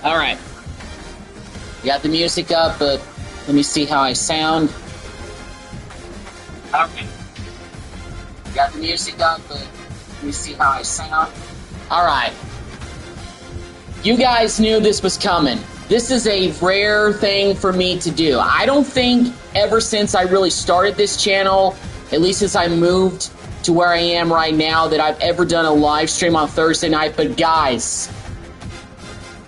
All right. Got the music up, but let me see how I sound. Okay. Got the music up, but let me see how I sound. All right. You guys knew this was coming. This is a rare thing for me to do. I don't think ever since I really started this channel, at least since I moved to where I am right now, that I've ever done a live stream on Thursday night. But guys,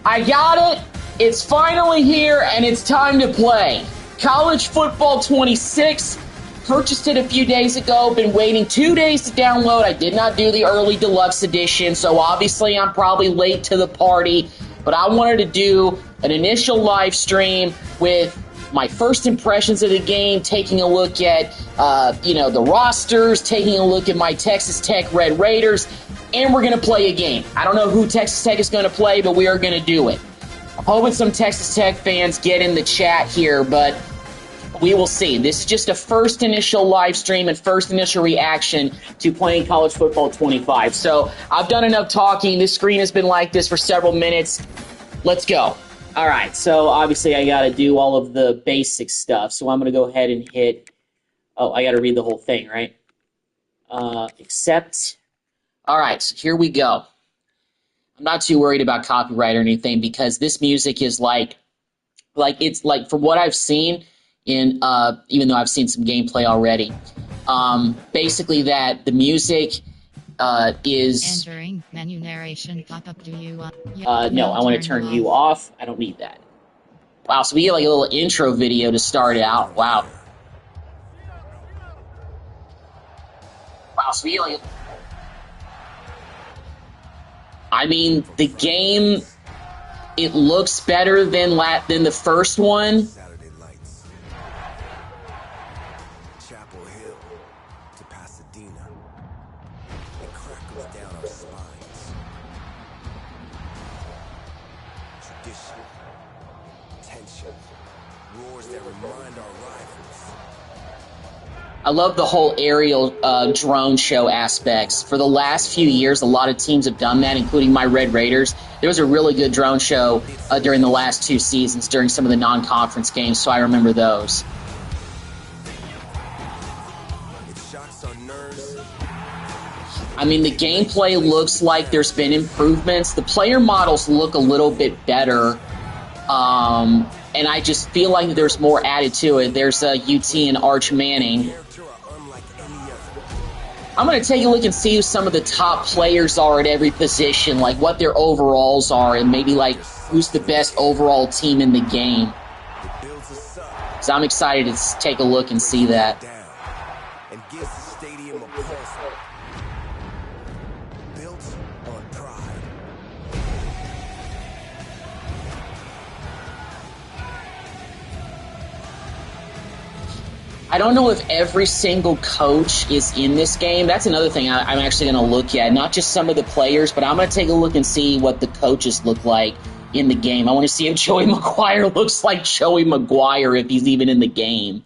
I got it. It's finally here, and it's time to play. College Football 26. Purchased it a few days ago. Been waiting 2 days to download. I did not do the early deluxe edition, so obviously I'm probably late to the party. But I wanted to do an initial live stream with my first impressions of the game, taking a look at, the rosters, taking a look at my Texas Tech Red Raiders, and we're going to play a game. I don't know who Texas Tech is going to play, but we are going to do it. I'm hoping some Texas Tech fans get in the chat here, but we will see. This is just a first initial live stream and first initial reaction to playing College Football 25. So I've done enough talking. This screen has been like this for several minutes. Let's go. All right, so obviously I got to do all of the basic stuff. So I'm going to go ahead and hit, I got to read the whole thing, right? Accept. All right, so here we go. I'm not too worried about copyright or anything because this music is like it's like from what I've seen in, even though I've seen some gameplay already, basically that the music is entering menu narration pop-up. Do you no, I want to turn you off. I don't need that. Wow, so we get like a little intro video to start it out. Wow. Wow, so we get like, I mean, the game, it looks better than the first one. Chapel Hill to Pasadena. It crackles down our spines. Tradition, tension, roars that remind our rivals. I love the whole aerial drone show aspects. For the last few years, a lot of teams have done that, including my Red Raiders. There was a really good drone show during the last 2 seasons, during some of the non-conference games, so I remember those. I mean, the gameplay looks like there's been improvements. The player models look a little bit better, and I just feel like there's more added to it. There's UT and Arch Manning. I'm going to take a look and see who some of the top players are at every position, like what their overalls are, and maybe like who's the best overall team in the game. So I'm excited to take a look and see that. I don't know if every single coach is in this game. That's another thing I'm actually going to look at. Not just some of the players, but I'm going to take a look and see what the coaches look like in the game. I want to see if Joey McGuire looks like Joey McGuire, if he's even in the game.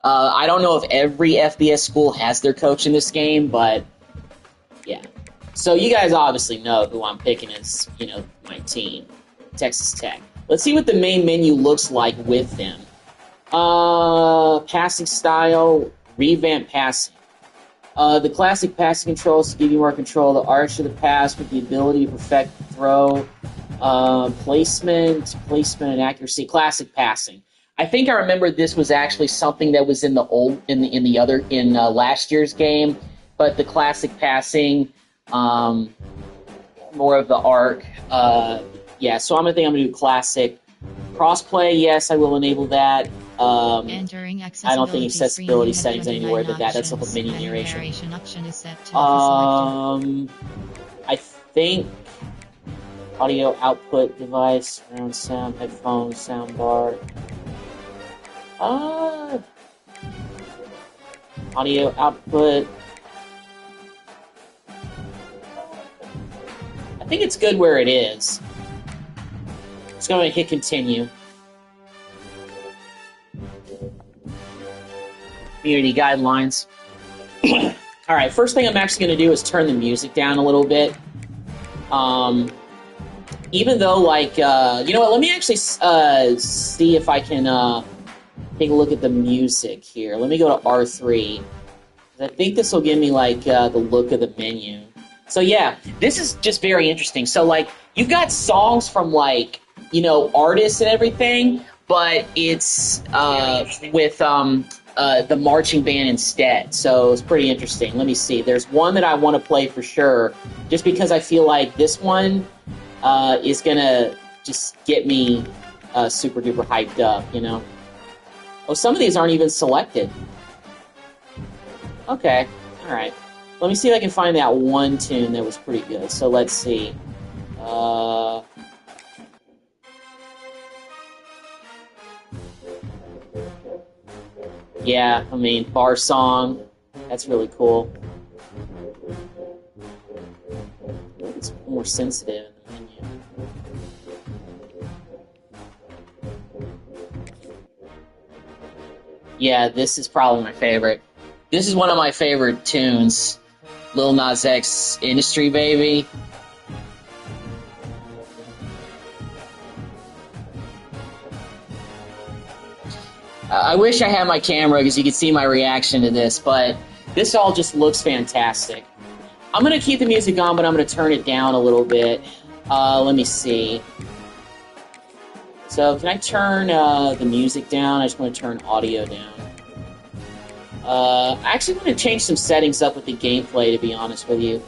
I don't know if every FBS school has their coach in this game, but yeah. So you guys obviously know who I'm picking as, my team, Texas Tech. Let's see what the main menu looks like with them. Passing style, revamp passing. The classic passing controls to give you more control of the arch of the pass with the ability to perfect the throw. Placement and accuracy. Classic passing. I think I remember this was actually something that was in the last year's game, but the classic passing, more of the arc. Yeah, so I'm gonna do classic. Crossplay, yes, I will enable that. I don't think accessibility settings anywhere but that's up with menu narration. I think audio output device, surround sound, headphones, sound bar. Audio output. I think it's good where it is. It's going to hit continue. Community guidelines. Alright, first thing I'm actually going to do is turn the music down a little bit. even though, like, you know what, let me actually see if I can take a look at the music here. Let me go to R3. I think this will give me, like, the look of the menu. So, yeah, this is just very interesting. So, like, you've got songs from, like, you know, artists and everything, but it's with the marching band instead. So it's pretty interesting. Let me see. There's one that I want to play for sure, just because I feel like this one is going to just get me super duper hyped up, you know? Oh, some of these aren't even selected. Okay, all right. Let me see if I can find that one tune that was pretty good. So let's see. Yeah, I mean, Bar Song. That's really cool. It's more sensitive in the menu. Yeah, this is probably my favorite. This is one of my favorite tunes. Lil Nas X, Industry Baby. I wish I had my camera because you could see my reaction to this, but this all just looks fantastic. I'm going to keep the music on, but I'm going to turn it down a little bit. Let me see. So can I turn the music down? I just want to turn audio down. I actually want to change some settings up with the gameplay, to be honest with you.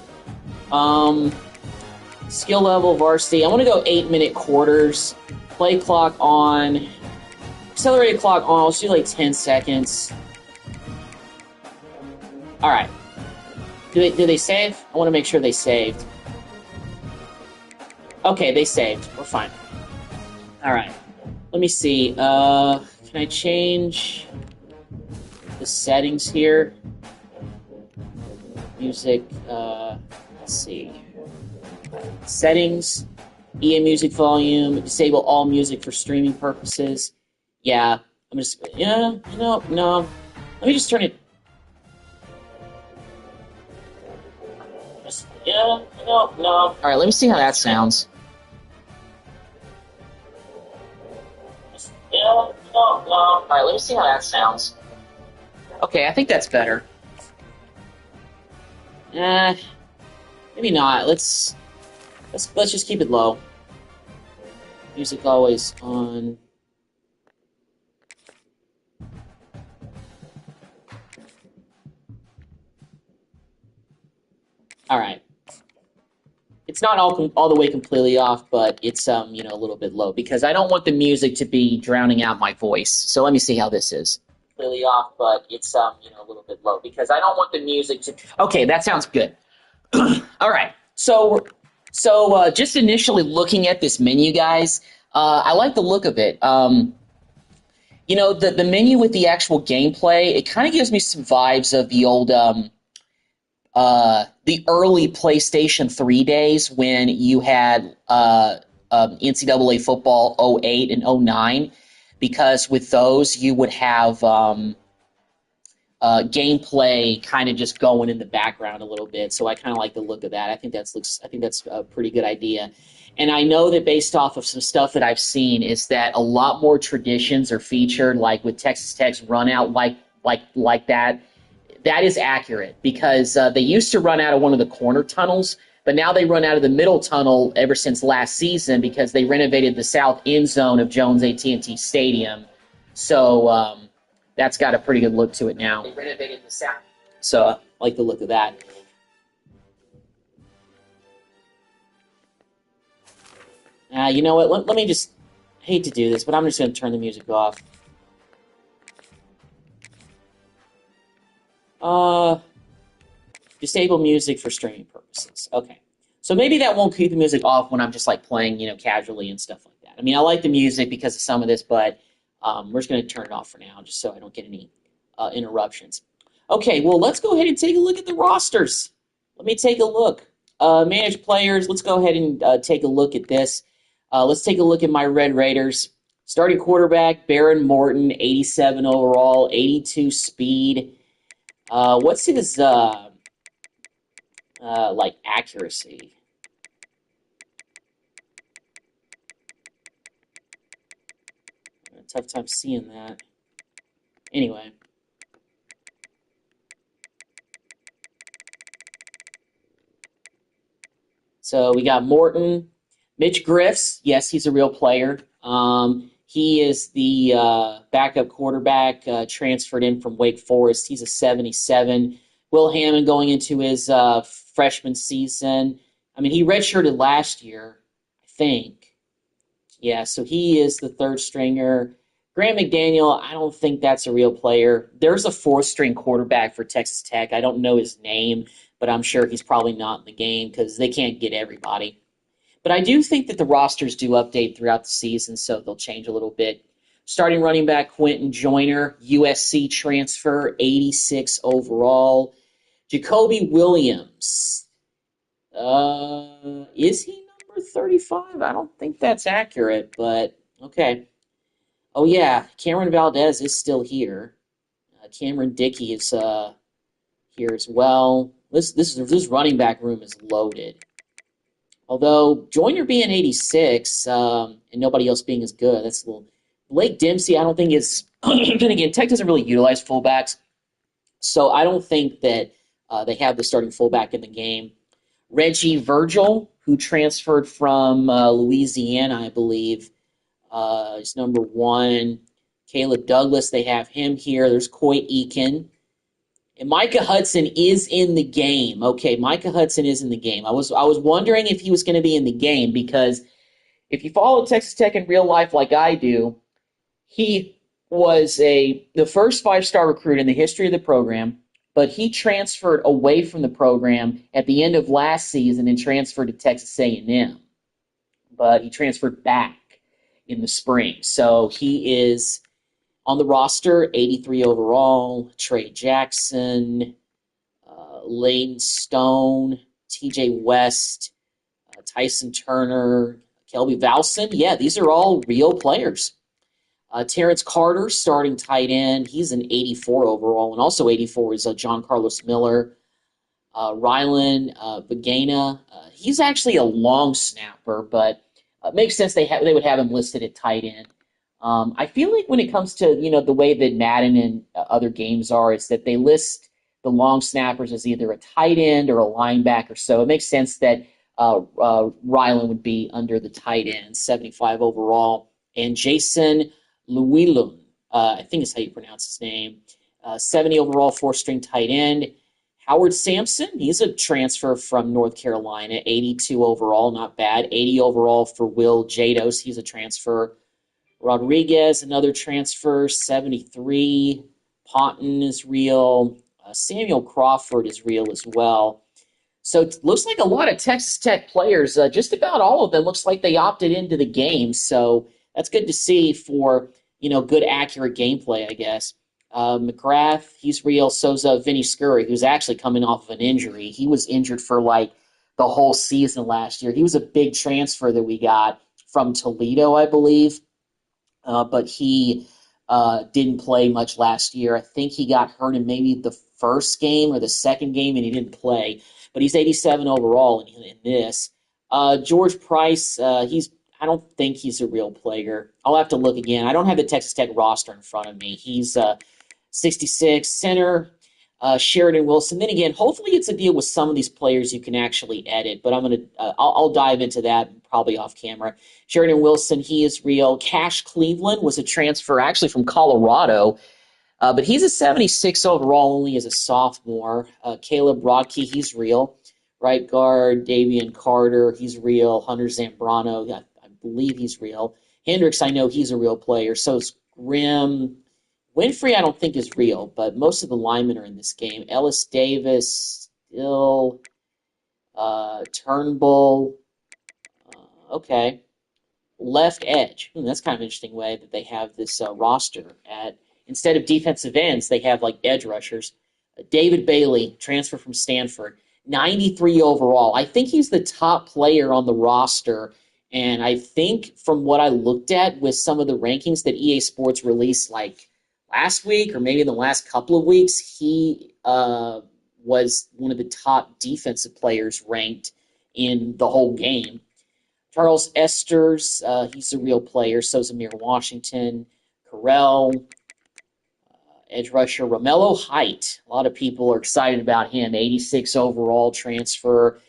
Skill level, varsity. I want to go 8-minute quarters. Play clock on. Accelerated clock on. I'll do like 10 seconds. All right. Do they save? I want to make sure they saved. Okay, they saved. We're fine. All right. Let me see. Can I change the settings here? Music. Let's see. Settings. EA music volume. Disable all music for streaming purposes. Yeah. I'm just. Yeah. No. Let me just turn it. No. All right. Let me see how that sounds. All right, let me see how that sounds. Okay, I think that's better. Maybe not. Let's just keep it low. Music always on. All right. It's not all the way completely off, but it's you know, a little bit low because I don't want the music to be drowning out my voice. So let me see how this is. Completely off, but it's you know, a little bit low because I don't want the music to. Okay, that sounds good. All right. So just initially looking at this menu, guys, I like the look of it. You know, the menu with the actual gameplay, it kind of gives me some vibes of the old the early PlayStation 3 days when you had NCAA football 08 and 09, because with those you would have gameplay kind of just going in the background a little bit. So I kind of like the look of that. I think that's a pretty good idea. And I know that based off of some stuff that I've seen is that a lot more traditions are featured, like with Texas Tech's run out like that. That is accurate because they used to run out of one of the corner tunnels, but now they run out of the middle tunnel ever since last season because they renovated the south end zone of Jones AT&T Stadium. So that's got a pretty good look to it now. They renovated the south. So I like the look of that. You know what? Let me just, hate to do this, but I'm just going to turn the music off. Disable music for streaming purposes. Okay. So maybe that won't keep the music off when I'm just like playing, you know, casually and stuff like that. I mean, I like the music because of some of this, but we're just going to turn it off for now just so I don't get any interruptions. Okay, well, let's go ahead and take a look at the rosters. Let me take a look. Manage players. Let's go ahead and take a look at this. Let's take a look at my Red Raiders. Starting quarterback, Baron Morton, 87 overall, 82 speed. What's his like accuracy? tough time seeing that. Anyway. So we got Morton. Mitch Griffs, yes, he's a real player. He is the backup quarterback transferred in from Wake Forest. He's a 77. Will Hammond going into his freshman season. I mean, he redshirted last year, I think. Yeah, so he is the third stringer. Grant McDaniel, I don't think that's a real player. There's a fourth-string quarterback for Texas Tech. I don't know his name, but I'm sure he's probably not in the game because they can't get everybody. But I do think that the rosters do update throughout the season, so they'll change a little bit. Starting running back Quentin Joyner, USC transfer, 86 overall. Jacoby Williams, is he number 35? I don't think that's accurate, but okay. Oh yeah, Cameron Valdez is still here. Cameron Dickey is here as well. This running back room is loaded. Although Joyner being 86 and nobody else being as good, that's a little. Blake Dempsey, I don't think is. Then again, Tech doesn't really utilize fullbacks, so I don't think that they have the starting fullback in the game. Reggie Virgil, who transferred from Louisiana, I believe, is number 1. Caleb Douglas, they have him here. There's Coy Eakin. And Micah Hudson is in the game. Okay, Micah Hudson is in the game. I was wondering if he was going to be in the game because if you follow Texas Tech in real life like I do, he was the first 5-star recruit in the history of the program, but he transferred away from the program at the end of last season and transferred to Texas A&M. But he transferred back in the spring. So he is on the roster, 83 overall. Trey Jackson, Layton Stone, TJ West, Tyson Turner, Kelby Valson. Yeah, these are all real players. Terrence Carter, starting tight end. He's an 84 overall, and also 84 is John Carlos Miller. Rylan Bagana, he's actually a long snapper, but it makes sense they would have him listed at tight end. I feel like when it comes to the way that Madden and other games are, is that they list the long snappers as either a tight end or a linebacker. So it makes sense that Rylan would be under the tight end, 75 overall, and Jason Llewellyn, I think is how you pronounce his name, 70 overall, 4-string tight end. Howard Sampson, he's a transfer from North Carolina, 82 overall, not bad. 80 overall for Will Jados, he's a transfer. Rodriguez, another transfer, 73. Ponton is real. Samuel Crawford is real as well. So it looks like a lot of Texas Tech players, just about all of them, looks like they opted into the game. So that's good to see for, good, accurate gameplay, I guess. McGrath, he's real. So's Vinny Scurry, who's actually coming off of an injury. He was injured for, the whole season last year. He was a big transfer that we got from Toledo, I believe. But he didn't play much last year. I think he got hurt in maybe the first game or the second game, and he didn't play. But he's 87 overall in this. George Price, I don't think he's a real player. I'll have to look again. I don't have the Texas Tech roster in front of me. He's 66 center. Sheridan Wilson. Then again, hopefully it's a deal with some of these players you can actually edit, but I'll dive into that probably off camera. Sheridan Wilson, he is real. Cash Cleveland was a transfer actually from Colorado, but he's a 76 overall only as a sophomore. Caleb Rodkey, he's real. Right guard, Davian Carter, he's real. Hunter Zambrano, I believe he's real. Hendricks, I know he's a real player. So is Grimm. Winfrey, I don't think is real, but most of the linemen are in this game. Ellis Davis, still, Turnbull, okay. Left edge. That's kind of an interesting way that they have this roster. Instead of defensive ends, they have edge rushers. David Bailey, transfer from Stanford, 93 overall. I think he's the top player on the roster, and I think from what I looked at with some of the rankings that EA Sports released last week or maybe in the last couple of weeks, he was one of the top defensive players ranked in the whole game. Charles Esters, he's a real player. So is Amir Washington. Carell, edge rusher Romello Height. A lot of people are excited about him. 86 overall transfer.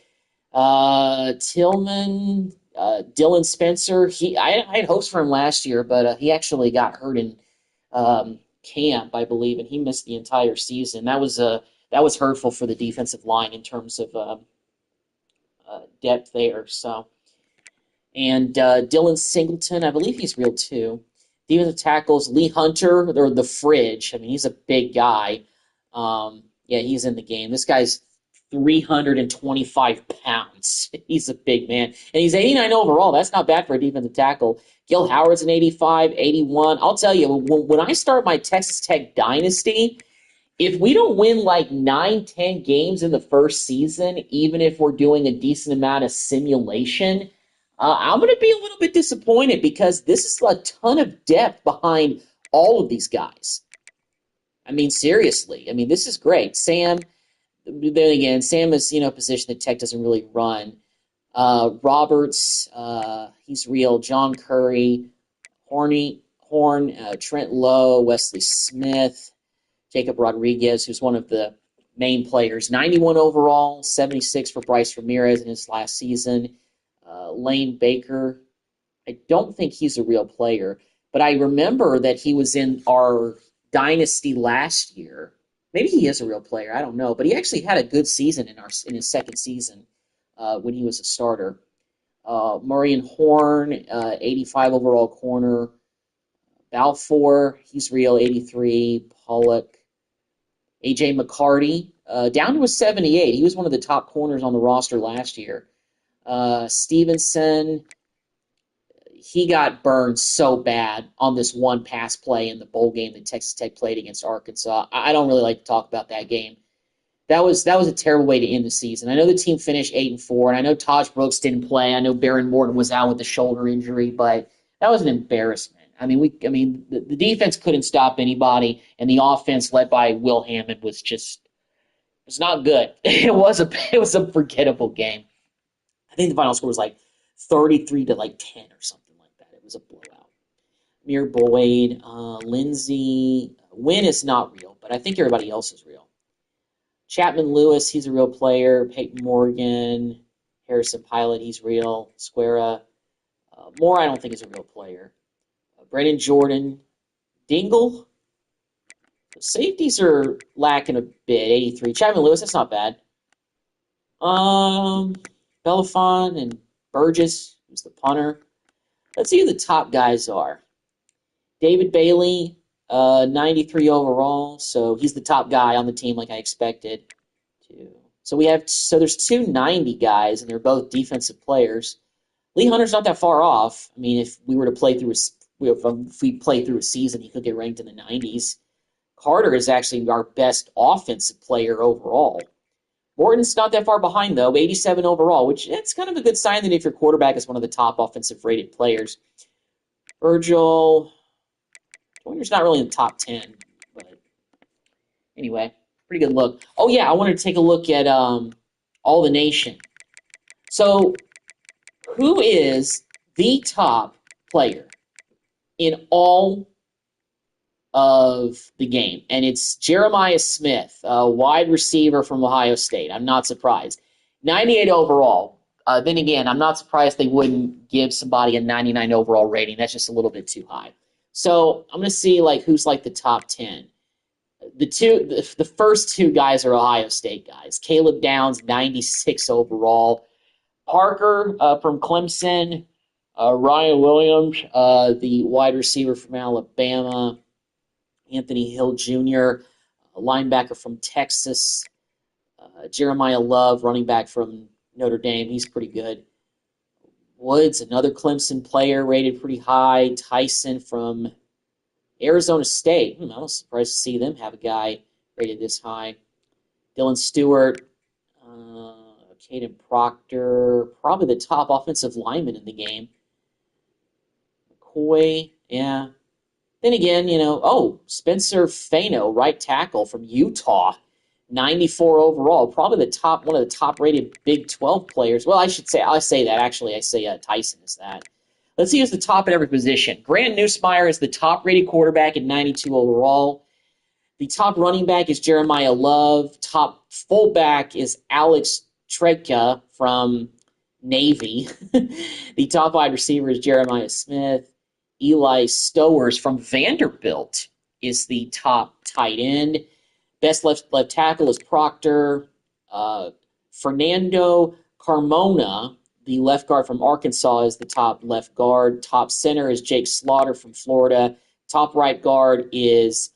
Tillman, Dylan Spencer. I had hopes for him last year, but he actually got hurt in camp, I believe, and he missed the entire season. That was hurtful for the defensive line in terms of depth there. So, and Dylan Singleton, I believe he's real too. Defensive tackles Lee Hunter, or the Fridge. I mean, he's a big guy. Yeah, he's in the game. This guy's 325 pounds. He's a big man. And he's 89 overall. That's not bad for a defensive tackle. Gil Howard's an 85, 81. I'll tell you, when I start my Texas Tech dynasty, if we don't win like 9, 10 games in the first season, even if we're doing a decent amount of simulation, I'm going to be a little bit disappointed because this is a ton of depth behind all of these guys. I mean, seriously. I mean, this is great. Sam, then again, Sam is, a position that Tech doesn't really run. Roberts, he's real. John Curry, Horn, Trent Lowe, Wesley Smith, Jacob Rodriguez, who's one of the main players. 91 overall, 76 for Bryce Ramirez in his last season. Lane Baker, I don't think he's a real player, but I remember that he was in our dynasty last year. Maybe he is a real player. I don't know, but he actually had a good season in his second season when he was a starter. Murray and Horn, 85 overall corner. Balfour, he's real, 83. Pollock. A.J. McCarty, down to a 78. He was one of the top corners on the roster last year. Stevenson, he got burned so bad on this one pass play in the bowl game that Texas Tech played against Arkansas. I don't really like to talk about that game. That was a terrible way to end the season. I know the team finished 8-4, and I know Taj Brooks didn't play. I know Baron Morton was out with a shoulder injury, but that was an embarrassment. I mean, the defense couldn't stop anybody, and the offense led by Will Hammond was not good. It was a forgettable game. I think the final score was like 33 to like 10 or something like that. It was a blowout. Mir Boyd, Lindsey, Wynn is not real, but I think everybody else is real. Chapman Lewis, he's a real player. Peyton Morgan, Harrison Pilot, he's real. Square, Moore, I don't think is a real player. Brennan Jordan, Dingle. The safeties are lacking a bit. 83. Chapman Lewis, that's not bad. Belafon and Burgess, who's the punter. Let's see who the top guys are. David Bailey, 93 overall, so he's the top guy on the team like I expected. So there's two 90 guys, and they're both defensive players. Lee Hunter's not that far off. I mean, if we play through a season, he could get ranked in the 90s. Carter is actually our best offensive player overall. Morton's not that far behind, though, 87 overall, which it's kind of a good sign that if your quarterback is one of the top offensive-rated players. Virgil, Joyner's not really in the top 10, but anyway, pretty good look. Oh, yeah, I wanted to take a look at All the Nation. So, who is the top player in all of the game? And it's Jeremiah Smith, a wide receiver from Ohio State. I'm not surprised. 98 overall. Then again, I'm not surprised they wouldn't give somebody a 99 overall rating. That's just a little bit too high. So I'm going to see who's the top 10. The first two guys are Ohio State guys. Caleb Downs, 96 overall. Parker from Clemson. Ryan Williams, the wide receiver from Alabama. Anthony Hill Jr., a linebacker from Texas. Jeremiah Love, running back from Notre Dame. He's pretty good. Woods, another Clemson player, rated pretty high. Tyson from Arizona State. I was surprised to see them have a guy rated this high. Dylan Stewart, Caden Proctor, probably the top offensive lineman in the game. McCoy, yeah. Then again, Spencer Fano, right tackle from Utah, 94 overall, probably one of the top rated Big 12 players. Well, I say that. Actually, I say Tyson is that. Let's see who's the top at every position. Grant Nussmeier is the top-rated quarterback at 92 overall. The top running back is Jeremiah Love. Top fullback is Alex Tredka from Navy. The top wide receiver is Jeremiah Smith. Eli Stowers from Vanderbilt is the top tight end. Best left tackle is Proctor. Fernando Carmona, the left guard from Arkansas, is the top left guard. Top center is Jake Slaughter from Florida. Top right guard is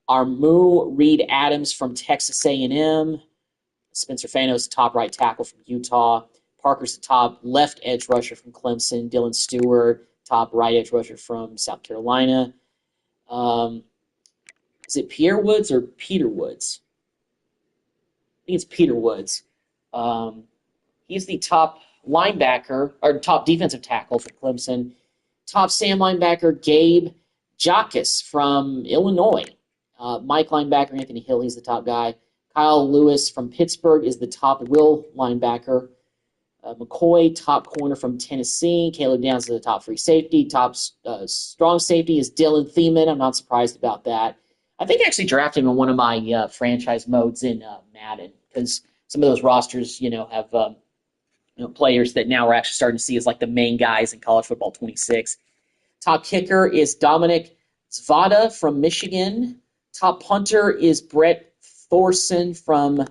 Armu Reed Adams from Texas A&M. Spencer Fanos, top right tackle from Utah. Parker's the top left edge rusher from Clemson. Dylan Stewart, top right edge rusher from South Carolina. Is it Pierre Woods or Peter Woods? I think it's Peter Woods. He's the top linebacker, or top defensive tackle for Clemson. Top Sam linebacker, Gabe Jacques from Illinois. Mike linebacker, Anthony Hill, he's the top guy. Kyle Lewis from Pittsburgh is the top will linebacker. McCoy, top corner from Tennessee. Caleb Downs is the top free safety. Top strong safety is Dylan Thiemann. I'm not surprised about that. I think I actually drafted him in one of my franchise modes in Madden, because some of those rosters, have players that now we're actually starting to see as like the main guys in college football 26. Top kicker is Dominic Zvada from Michigan. Top punter is Brett Thorson from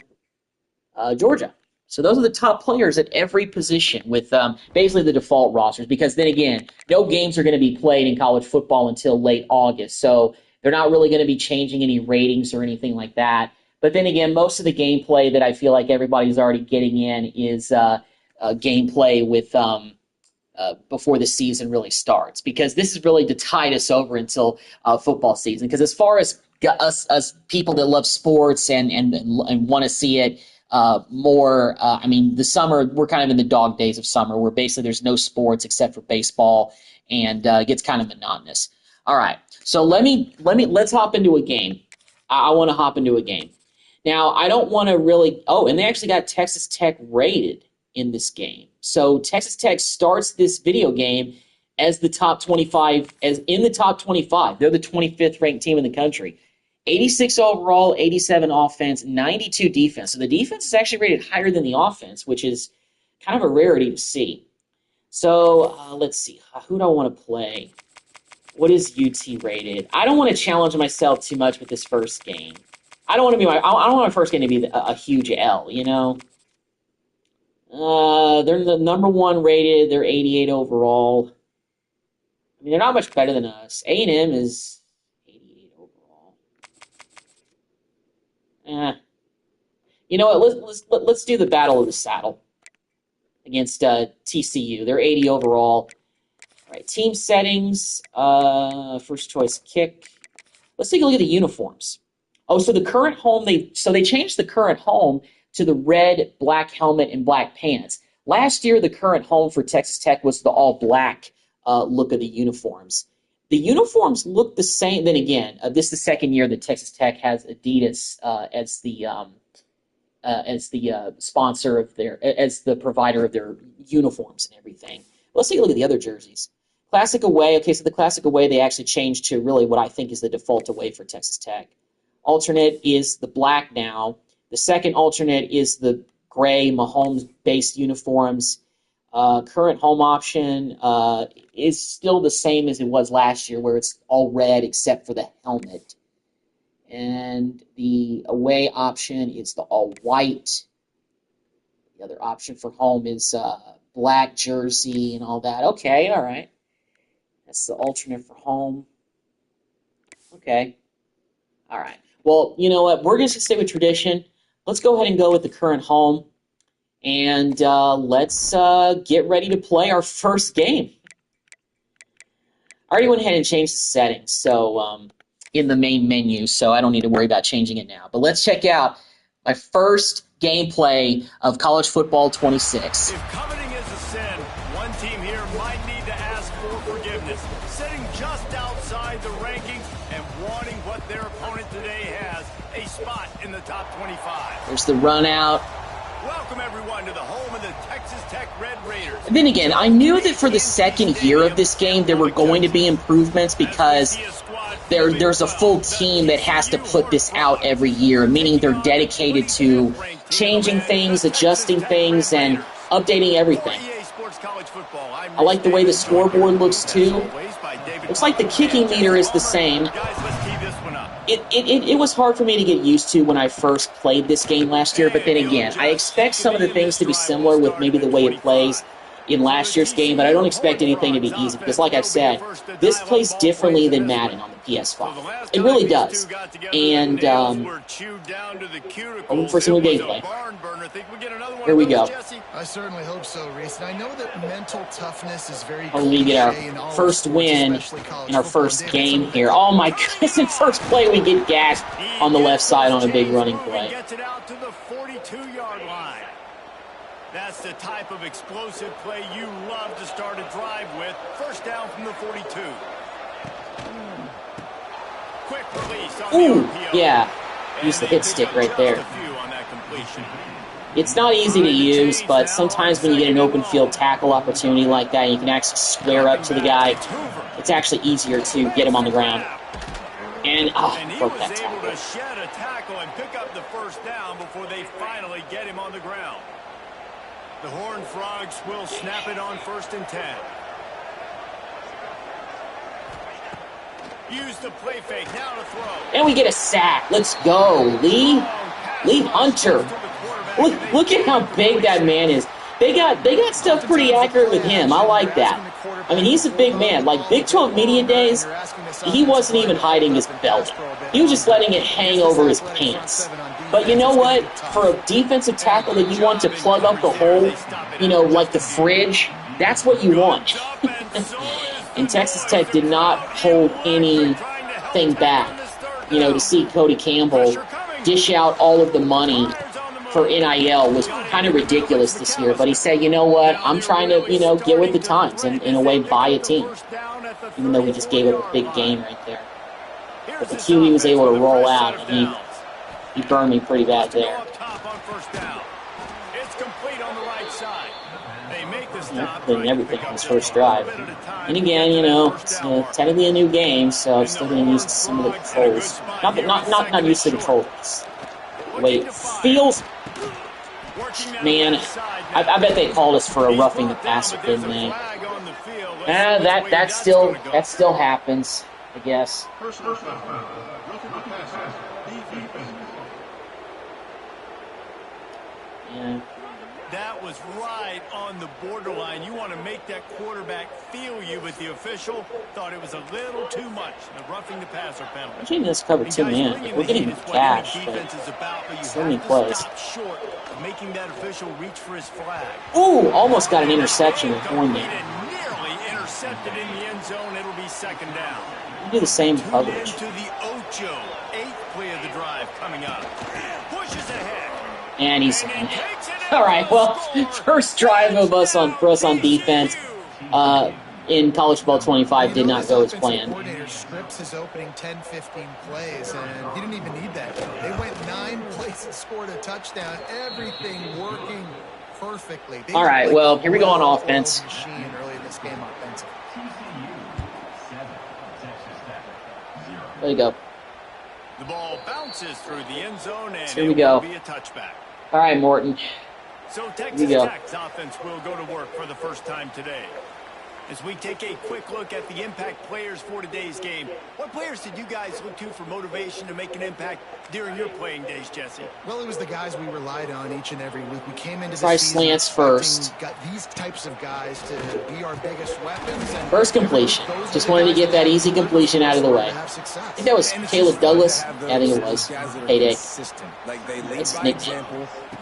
Georgia. So those are the top players at every position with basically the default rosters, because then again, no games are going to be played in college football until late August. So they're not really going to be changing any ratings or anything like that. But then again, most of the gameplay that I feel like everybody's already getting in is gameplay with before the season really starts, because this is really to tide us over until football season. Because as far as us people that love sports and want to see it more, the summer, we're kind of in the dog days of summer, where basically there's no sports except for baseball, and it gets kind of monotonous. All right, so let's hop into a game. I want to hop into a game. Now, I don't want to really. Oh, and they actually got Texas Tech rated in this game. So Texas Tech starts this video game as the top 25, as in the top 25. They're the 25th ranked team in the country. 86 overall, 87 offense, 92 defense. So the defense is actually rated higher than the offense, which is kind of a rarity to see. So let's see. Who do I want to play? What is UT rated? I don't want to challenge myself too much with this first game. I don't want my first game to be a huge L, They're the number one rated. They're 88 overall. They're not much better than us. A&M is 88 overall. You know what? Let's do the battle of the saddle against TCU. They're 80 overall. All right, team settings. First choice kick. Let's take a look at the uniforms. Oh, so the current home, they changed the current home to the red, black helmet, and black pants. Last year, the current home for Texas Tech was the all-black look of the uniforms. The uniforms look the same. Then again, this is the second year that Texas Tech has Adidas as the sponsor of as the provider of their uniforms and everything. Let's take a look at the other jerseys. Classic away. Okay, so the classic away, they actually changed to really what I think is the default away for Texas Tech. Alternate is the black now. The second alternate is the gray Mahomes-based uniforms. Current home option is still the same as it was last year, where it's all red except for the helmet. And the away option is the all white. The other option for home is black jersey and all that. Okay, all right. That's the alternate for home. Okay. All right. Well, you know what? We're just going to stay with tradition. Let's go ahead and go with the current home. And let's get ready to play our first game. I already went ahead and changed the settings in the main menu, so I don't need to worry about changing it now. But let's check out my first gameplay of College Football 26. If coveting is a sin, one team here might need to ask for forgiveness. Sitting just outside the rankings and wanting what their opponent today has, a spot in the top 25. There's the run out. Welcome everyone to the home of the Texas Tech Red Raiders. And then again, I knew that for the second year of this game, there were going to be improvements because there's a full team that has to put this out every year, meaning they're dedicated to changing things, adjusting things, and updating everything. I like the way the scoreboard looks too. Looks like the kicking meter is the same. It was hard for me to get used to when I first played this game last year, but then again, I expect some of the things to be similar with maybe the way it plays in last year's game, but I don't expect anything to be easy because, like I've said, this plays differently than Madden on the PS5. It really does. And hoping for some new gameplay. Here we go. I certainly hope so, Reese. And I know that mental toughness is very we get our first win in our first game here. Oh my goodness, in first play we get gashed on the left side on a big running play. Gets it out to the 42-yard line. That's the type of explosive play you love to start a drive with. First down from the 42. Quick release on Ooh, the RPO. yeah. Use the hit stick right there. It's not easy to use, but sometimes when you get an open field tackle opportunity like that, you can actually square up to the guy. It's actually easier to get him on the ground. And, broke that tackle. Able to shed a tackle and pick up the first down before they finally get him on the ground. The Horned Frogs will snap it on 1st and 10. Use the play fake, now to throw. And we get a sack. Let's go, Lee. Lee Hunter. Look at how big that man is. They got stuff pretty accurate with him. I like that. I mean, he's a big man. Like Big 12 media days, he wasn't even hiding his belt. He was just letting it hang over his pants. But you know what? For a defensive tackle that you want to plug up the hole, you know, like the fridge, that's what you want. And Texas Tech did not hold anything back. You know, to see Cody Campbell dish out all of the money for NIL was kind of ridiculous this year. But he said, you know what, I'm trying to, you know, get with the times and, in a way, buy a team. Even though we just gave up a big game right there. But the QB was able to roll out, and he burned me pretty bad there. Putting everything on his first drive. And again, you know, it's technically a new game, so I'm still getting used to some of the controls. Not used to the controls. The way it feels. Man, I bet they called us for a roughing the passer, didn't they? That still happens, I guess. Yeah. That was right on the borderline. You want to make that quarterback feel you, but the official thought it was a little too much. The roughing the passer penalty. I'm taking this cover 2 man. We're getting cash, but so many plays. Short of making that official reach for his flag. Ooh, almost got an interception with Horn there. Nearly intercepted in the end zone. It'll be 2nd down. We do the same coverage. To the Ocho, 8th play of the drive coming up. Pushes ahead. And he's all right. Well, first drive of us for us on defense in College Football 25 did not go as planned. Coordinator scripts his opening 10-15 plays, and he didn't even need that. They went 9 plays and scored a touchdown. Everything working perfectly. All right. Well, here we go on offense. Early in this game, offensively. There you go. The ball bounces through the end zone, and here we go. It will be a touchback. All right, Morton. So Texas Tech's offense will go to work for the first time today. As we take a quick look at the impact players for today's game, what players did you guys look to for motivation to make an impact during your playing days, Jesse? Well, it was the guys we relied on each and every week. We came into the season slants first. Got these types of guys to be our biggest weapons. And first completion. Just wanted to get that easy completion out of the way. I think that was Caleb Douglas. Yeah, I think it was. Payday. That's his nickname.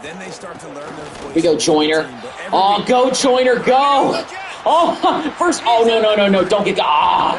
Then they start to learn their Here we go, Joyner. Oh, go, Joyner, go! Oh, first. Oh, no. Don't get. Ah.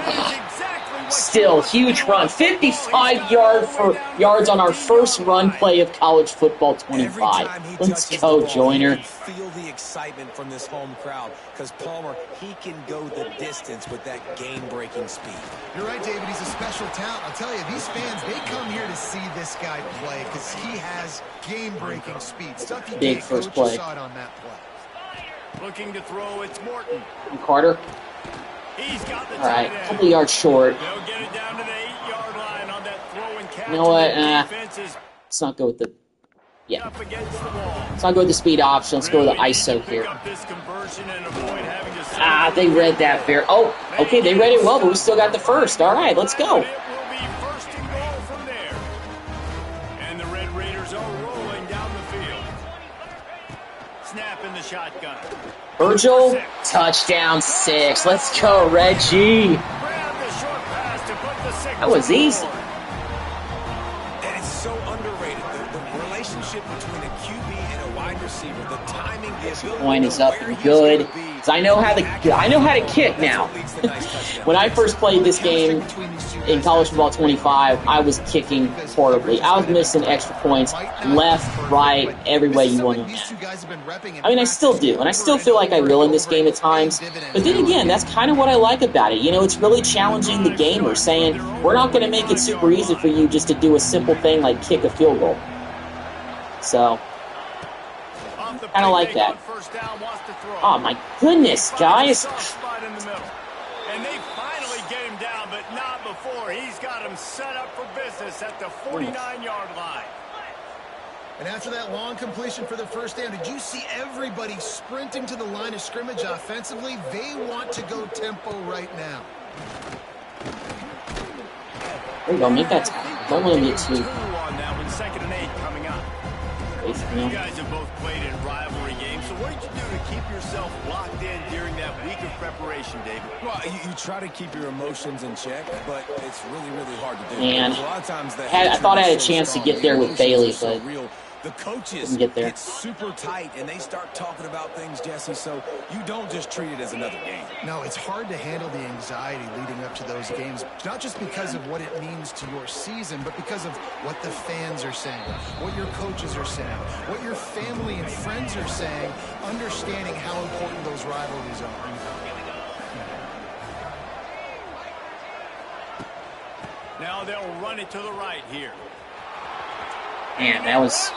still, huge run. 55 yards on our first run play of college football 25. Let's go, Joyner. Feel the excitement from this home crowd because Palmer, he can go the distance with that game-breaking speed. You're right, David. He's a special talent. I'll tell you, these fans, they come here to see this guy play because he has game-breaking speed. Stuff you Big first play. saw it on that play. Looking to throw, it's Morton. And Carter. He's got the All right, a couple yards short. They'll get it down to the 8-yard line on that throw and catch. You know what? Let's not go with the... Yeah. Up against the wall. Let's not go with the speed option. Let's go with the ISO here. They read that very... Oh, okay, they read it well, but we still got the first. All right, let's go. It will be first and goal from there. And the Red Raiders are rolling down the field. Snap in the shotgun. Virgil, touchdown 6. Let's go, Reggie. That was easy. And it's so underrated. The relationship between a QB and a wide receiver, the timing, the ability. Point is up and good. So I know how to kick now. When I first played this game in college football 25, I was kicking horribly. I was missing extra points left, right, every way you want to. I mean, I still do, and I still feel like I will in this game at times. But then again, that's kind of what I like about it. You know, it's really challenging the gamer, saying we're not going to make it super easy for you just to do a simple thing like kick a field goal. So, kind of like that. Oh my goodness, guys. And they finally get him down, but not before. He's got him set up for business at the 49-yard line. And after that long completion for the first down, did you see everybody sprinting to the line of scrimmage offensively? They want to go tempo right now. There you go, make that time. Don't let him get too. On that one, 2nd and 8 coming up. You guys have both played in rivalry games, so what did you do to keep yourself locked in during that week of preparation, David? Well, you try to keep your emotions in check, but it's really, really hard to do. Man, a lot of times I thought I had a chance to get there with Bailey, but the coaches get super tight, and they start talking about things, Jesse, so you don't just treat it as another game. No, it's hard to handle the anxiety leading up to those games, not just because of what it means to your season, but because of what the fans are saying, what your coaches are saying, what your family and friends are saying, understanding how important those rivalries are. Now they'll run it to the right here. Man, that was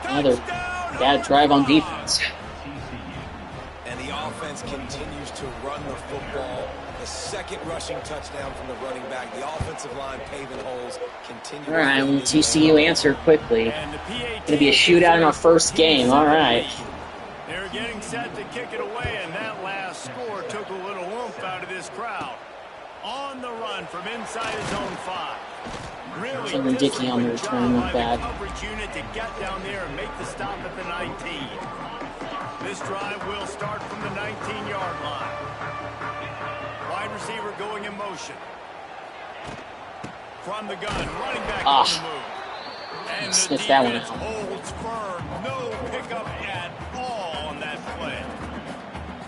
another bad drive on defense. And the offense continues to run the football. The second rushing touchdown from the running back. The offensive line paving holes. All right, TCU answered quickly. Going to be a shootout in our first game. All right. They're getting set to kick it away, and that last score took a little oomph out of this crowd. On the run from inside his own 5. Really Dickey on the return went back. Unit to get down there and make the stop at the 19. This drive will start from the 19-yard line. Wide receiver going in motion. From the gun, running back on the move. And sniff that one out. Holds firm. No pickup at all on that play.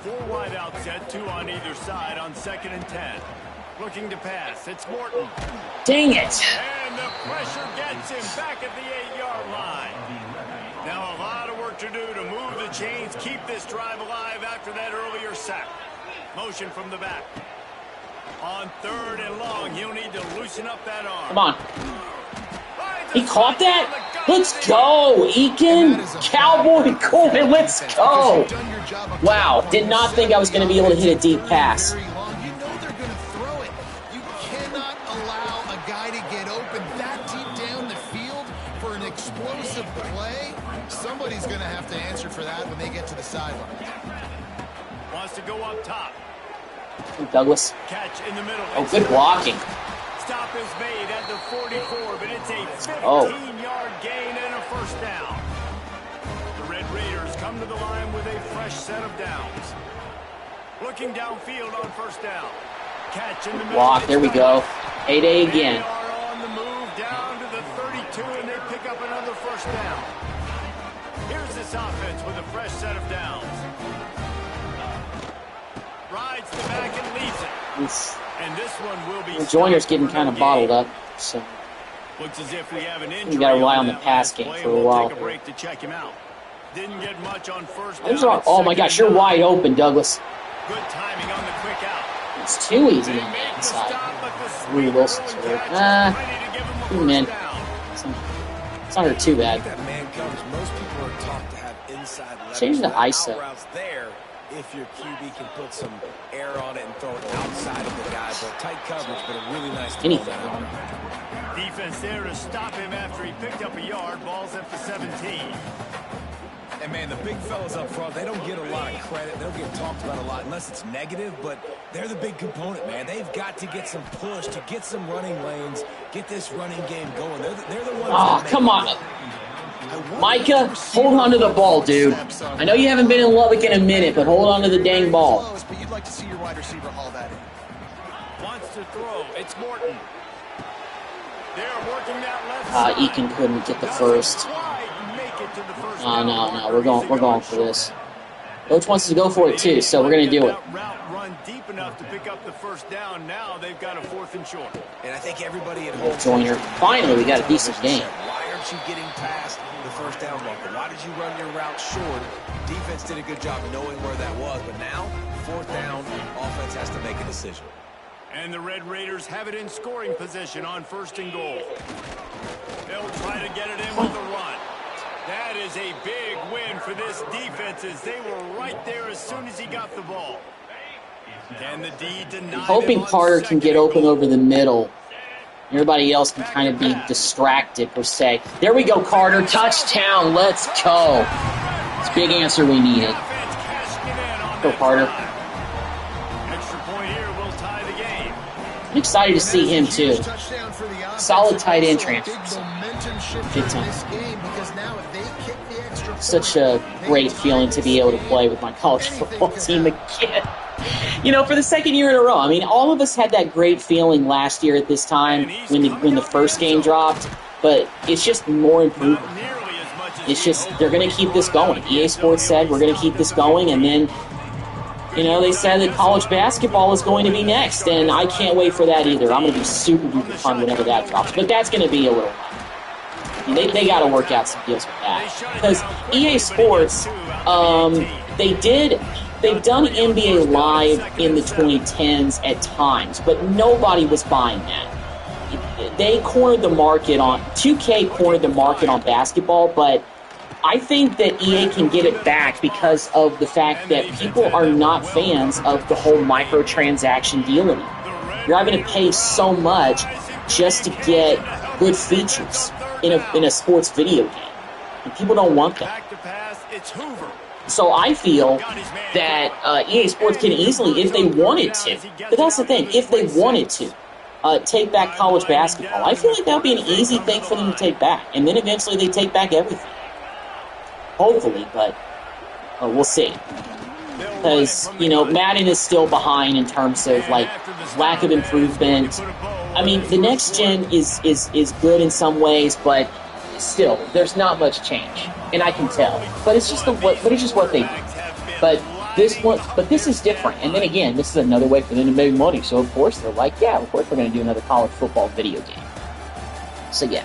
4 wide out set, 2 on either side on 2nd and 10. Looking to pass. It's Morton. Dang it. And the pressure gets him back at the 8-yard line. Now a lot of work to do to move the chains, keep this drive alive after that earlier sack. Motion from the back. On 3rd and long, he'll need to loosen up that arm. Come on. He caught that? Let's go, Eakin. Cowboy Coleman, let's go. Wow, did not think I was going to be able to hit a deep pass. Somebody's going to have to answer for that when they get to the sideline. Wants to go up top. Douglas. Catch in the middle. Oh, good blocking. Stop is made at the 44, but it's a 15-yard gain and a first down. The Red Raiders come to the line with a fresh set of downs. Looking downfield on first down. Catch in the middle. Block, there we go. 8A again. They are on the move down to the 32, and they pick up another first down. Here's this offense with a fresh set of downs. Rides the back and leads it. And this one will be Joyner's getting kind of bottled up, so looks as if we have an injury. you got to rely on the pass game for a while. Take a break to check him out. Didn't get much on first down. Oh my gosh, you're wide open, Douglas. Good timing on the quick out. It's too easy on the inside. Louis Wilson's here. Man, it's not hurt too bad. Most people are taught to have inside change the ISO. There, if your QB can put some air on it and throw it outside of the guy, but tight coverage, but a really nice anything. Defense there to stop him after he picked up a yard. Ball's up to 17. And, man, the big fellas up front, they don't get a lot of credit. They don't get talked about a lot unless it's negative, but they're the big component, man. They've got to get some push, to get some running lanes, get this running game going. They're the ones. Oh, come on. Micah, hold on to the ball, dude. I know you haven't been in Lubbock in a minute, but hold on to the dang ball. But you'd like to see your wide receiver haul that in. Wants to throw. It's Morton. They're working that left side. Eakin couldn't get the first. No, we're going for this. Coach wants to go for it too, so we're going to do it. Route run deep enough to pick up the first down. Now they've got a 4th and short. And I think everybody at home. Joyner. Finally, we got a decent game. Why aren't you getting past the first down marker? Why did you run your route short? Defense did a good job knowing where that was, but now 4th down, offense has to make a decision. And the Red Raiders have it in scoring position on 1st and goal. They'll try to get it in with the run. That is a big win for this defense as they were right there as soon as he got the ball. And the D denied him. Hoping Carter can get open over the middle. Everybody else can kind of be distracted, per se. There we go, Carter. Touchdown. Let's go. It's a big answer we needed. Go, Carter. Extra point here will tie the game. I'm excited to see him, too. Solid tight end transfer. Big time. Such a great feeling to be able to play with my college football team again. You know, for the 2nd year in a row. I mean, all of us had that great feeling last year at this time when the first game dropped, but it's just more improvement. It's just, they're going to keep this going. EA Sports said, we're going to keep this going, and then, you know, they said that college basketball is going to be next, and I can't wait for that either. I'm going to be super duper fun whenever that drops, but that's going to be a little while. They got to work out some deals with that. Because EA Sports, they've done NBA Live in the 2010s at times, but nobody was buying that. They cornered the market on, 2K cornered the market on basketball, but I think that EA can get it back because of the fact that people are not fans of the whole microtransaction deal anymore. You're having to pay so much just to get good features in a sports video game. And people don't want that. So I feel that EA Sports can easily, if they wanted to, but that's the thing, if they wanted to, take back college basketball, I feel like that would be an easy thing for them to take back. And then eventually they take back everything. Hopefully, but we'll see. Because, you know, Madden is still behind in terms of, like, lack of improvement. I mean, the next gen is good in some ways, but still, there's not much change, and I can tell. But it's just what they do. But this is different. And then again, this is another way for them to make money. So of course they're like, yeah, of course we're going to do another college football video game. So yeah.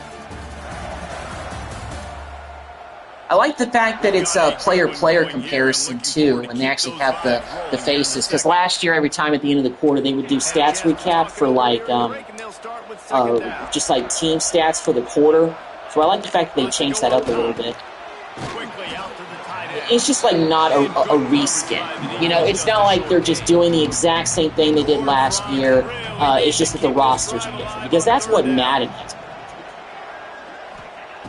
I like the fact that it's a player-player comparison, too, when they actually have the faces. Because last year, every time at the end of the quarter, they would do stats recap for, like, just, like, team stats for the quarter. So I like the fact that they changed that up a little bit. It's just, like, not a reskin. You know, it's not like they're just doing the exact same thing they did last year. It's just that the rosters are different. Because that's what Madden has.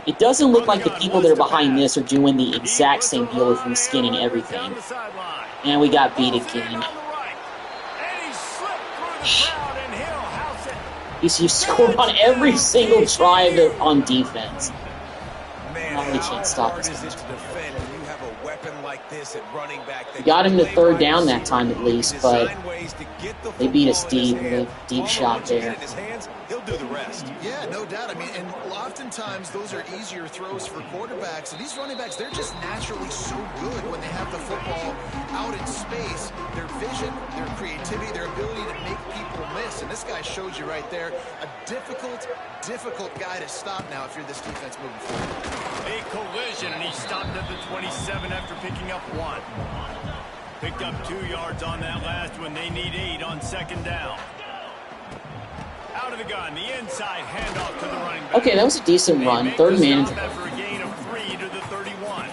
It doesn't look like the people that are behind this are doing the exact same deal with reskinning everything. And we got beat again. You scored on every single drive on defense. Now we can't stop this. We got him to 3rd down that time at least, but they beat us deep with a deep shot there. He'll do the rest. Yeah, no doubt. I mean, and oftentimes those are easier throws for quarterbacks. And these running backs, they're just naturally so good when they have the football out in space. Their vision, their creativity, their ability to make people miss. And this guy shows you right there, a difficult guy to stop now if you're this defense moving forward. A collision, and he stopped at the 27 after picking up 1. Picked up 2 yards on that last one. They need 8 on 2nd down. Out of the gun, the inside handoff to the running back. Okay, that was a decent run. 3rd man. After a gain of 3 to the 31.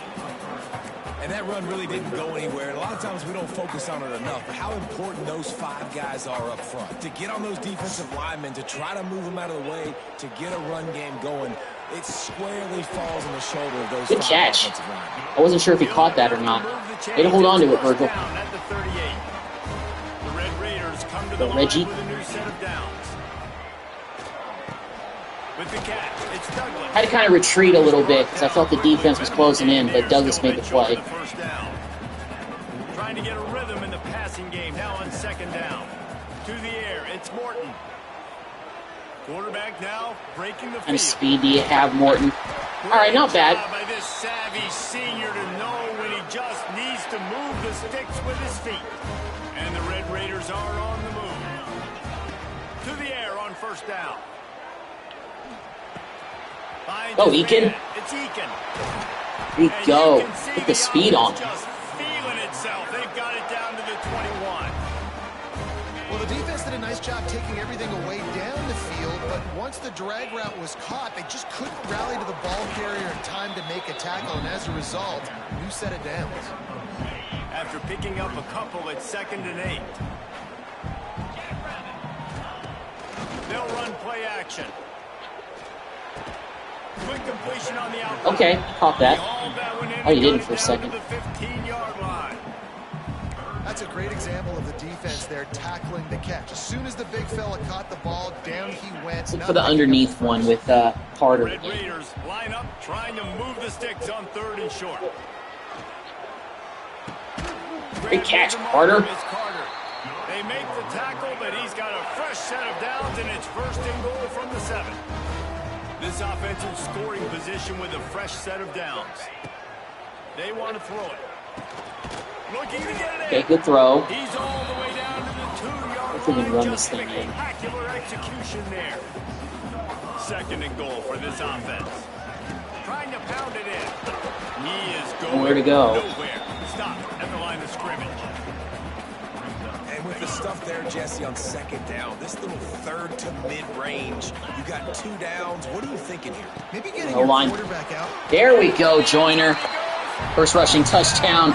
And that run really didn't go anywhere. And a lot of times we don't focus on it enough, but how important those 5 guys are up front. To get on those defensive linemen, to try to move them out of the way, to get a run game going, it squarely falls on the shoulder of those 5 offensive linemen. I wasn't sure if he caught that or not. Way to hold on to it, Virgil. At the 38. The Red Raiders come to the line Reggie. with a new set of downs. With the catch, it's Douglas. I had to kind of retreat a little bit because I felt the defense was closing in, but Douglas made the play. First down. Trying to get a rhythm in the passing game now on 2nd down. To the air, it's Morton. Quarterback now breaking the field. And speed do you have, Morton? All right, not bad. By this savvy senior to know when he just needs to move the sticks with his feet. And the Red Raiders are on the move. To the air on 1st down. Oh, Eakin. It's Eakin. There you go. Put the speed on. Just feeling itself. They've got it down to the 21. Well, the defense did a nice job taking everything away down the field, but once the drag route was caught, they just couldn't rally to the ball carrier in time to make a tackle, and as a result, new set of downs. After picking up a couple at 2nd and 8. They'll run play action. Quick completion on the outside. Okay, caught that. Oh, you didn't for a second. The 15-yard line. That's a great example of the defense there tackling the catch. As soon as the big fella caught the ball, down he went. Look for the underneath one with Carter. Red Raiders line up, trying to move the sticks on 3rd and short. Great catch, Carter. They make the tackle, but he's got a fresh set of downs, and it's 1st and goal from the 7. This offensive scoring position with a fresh set of downs. They want to throw it. Looking to get it in. Okay, good throw. He's all the way down to the 2-yard Hopefully we line. can run Just this thing in. spectacular execution there. 2nd and goal for this offense. Trying to pound it in. He is going Nowhere to go. nowhere. Stop at the line of scrimmage. And with the stuff there, Jesse, on 2nd down, this little 3rd to mid-range, you got 2 downs. What are you thinking here? Maybe getting No your line. quarterback out. There we go, Joyner. First rushing touchdown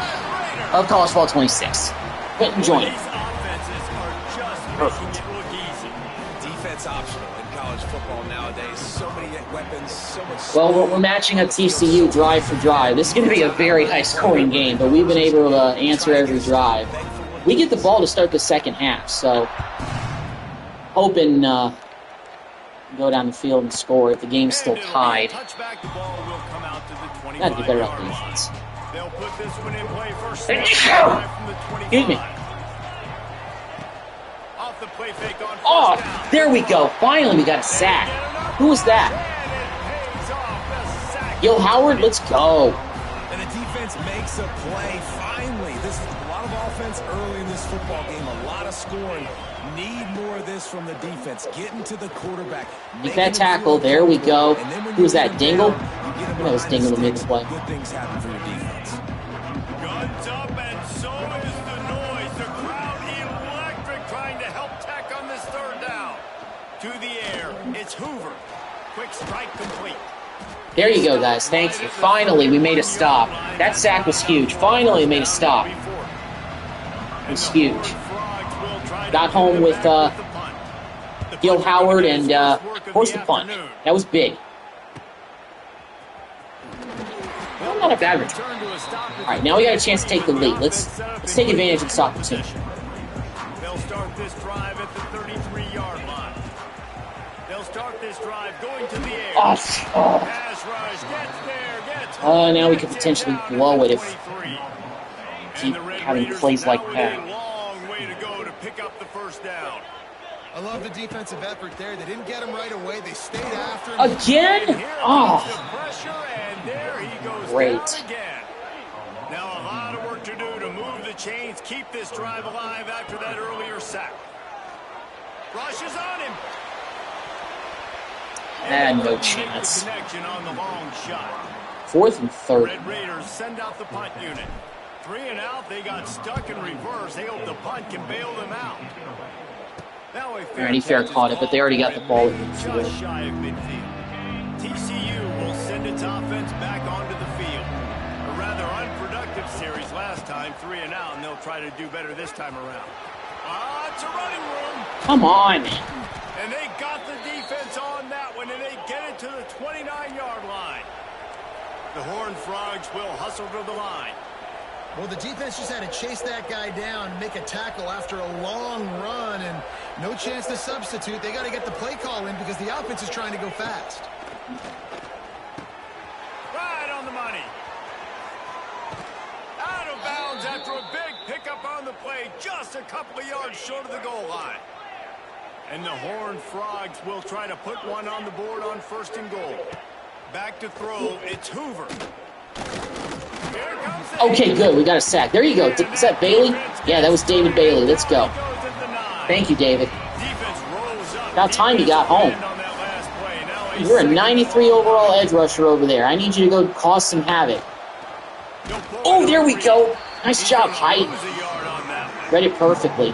of college football 26. Quentin Joyner. These offenses are just making it look easy. Defense optional in college football nowadays. So many weapons, so much. Well, we're matching up TCU drive for drive. This is going to be a very high-scoring game, but we've been able to answer every drive. We get the ball to start the 2nd half, so hoping go down the field and score if the game's still tied. Touchback, the ball will come out to the 25. Gotta do better on defense. They'll put this one in play first. Excuse me. Off the play fake on Oh, first down. there we go. Finally, we got a sack. Who was that? And it pays off. The sack. Yo, Howard, let's go. And the defense makes a play. Finally, this is a lot of offense early in this football game. A lot of scoring. Need more of this from the defense. Getting to the quarterback. Make that tackle. There we go. Who was that, Dingle? That was Dingle who made the play. Good things happen for your defense. Guns up, and so is the noise. The crowd electric, trying to help Tech on this 3rd down. To the air, it's Hoover. Quick strike complete. There you go, guys. Thank you. Finally, we made a stop. That sack was huge. Finally, we made a stop. It was huge. Got home with Gil Howard and forced the punt. That was big. Well, not a bad return. All right, now we got a chance to take the lead. Let's take advantage of this opportunity. They'll start this drive at the 33-yard line. They'll start this drive going to the air. Pass rush gets there, now we could potentially blow it if keep having plays like that. Long way to go to pick up the first down. I love the defensive effort there. They didn't get him right away. They stayed after him. Again? Oh, Pressure, and there he goes great. down again. Now a lot of work to do to move the chains, keep this drive alive after that earlier sack. Rushes on him. And no chance. Connection on the long shot. 4th and 30. Red Raiders send out the punt unit. 3 and out. They got stuck in reverse. They hope the punt can bail them out. Now Alright, fair caught it, but they already got the ball at midfield. Just shy of midfield. TCU will send its offense back onto the field. A rather unproductive series last time, 3 and out, and they'll try to do better this time around. It's a running room. Come on. And they got the defense on that one, and they get it to the 29-yard line. The Horned Frogs will hustle to the line. Well, the defense just had to chase that guy down and make a tackle after a long run, and no chance to substitute. They got to get the play call in because the offense is trying to go fast. Right on the money. Out of bounds after a big pickup on the play, just a couple of yards short of the goal line. And the Horned Frogs will try to put one on the board on 1st and goal. Back to throw, it's Hoover. Okay, good. We got a sack. There you go. Is that Bailey? Yeah, that was David Bailey. Let's go. Thank you, David. About time you got home. You're a 93 overall edge rusher over there. I need you to go cause some havoc. Oh, there we go. Nice job, Height. Read it perfectly.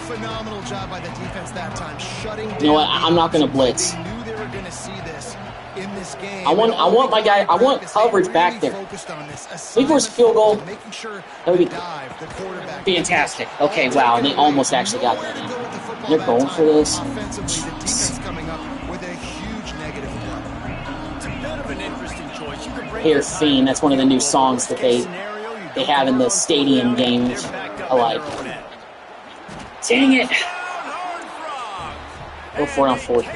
Phenomenal job by the defense that time, shutting down. You know what? I'm not going to blitz. They knew they were going to see this in this game. I want my guy. I want coverage back there. We force a field goal. That would be fantastic. Okay, wow, and they almost actually got that in. They're going for this. Here, Fiend. That's one of the new songs that they have in the stadium games. I like. Dang it! Go for it on 4th down.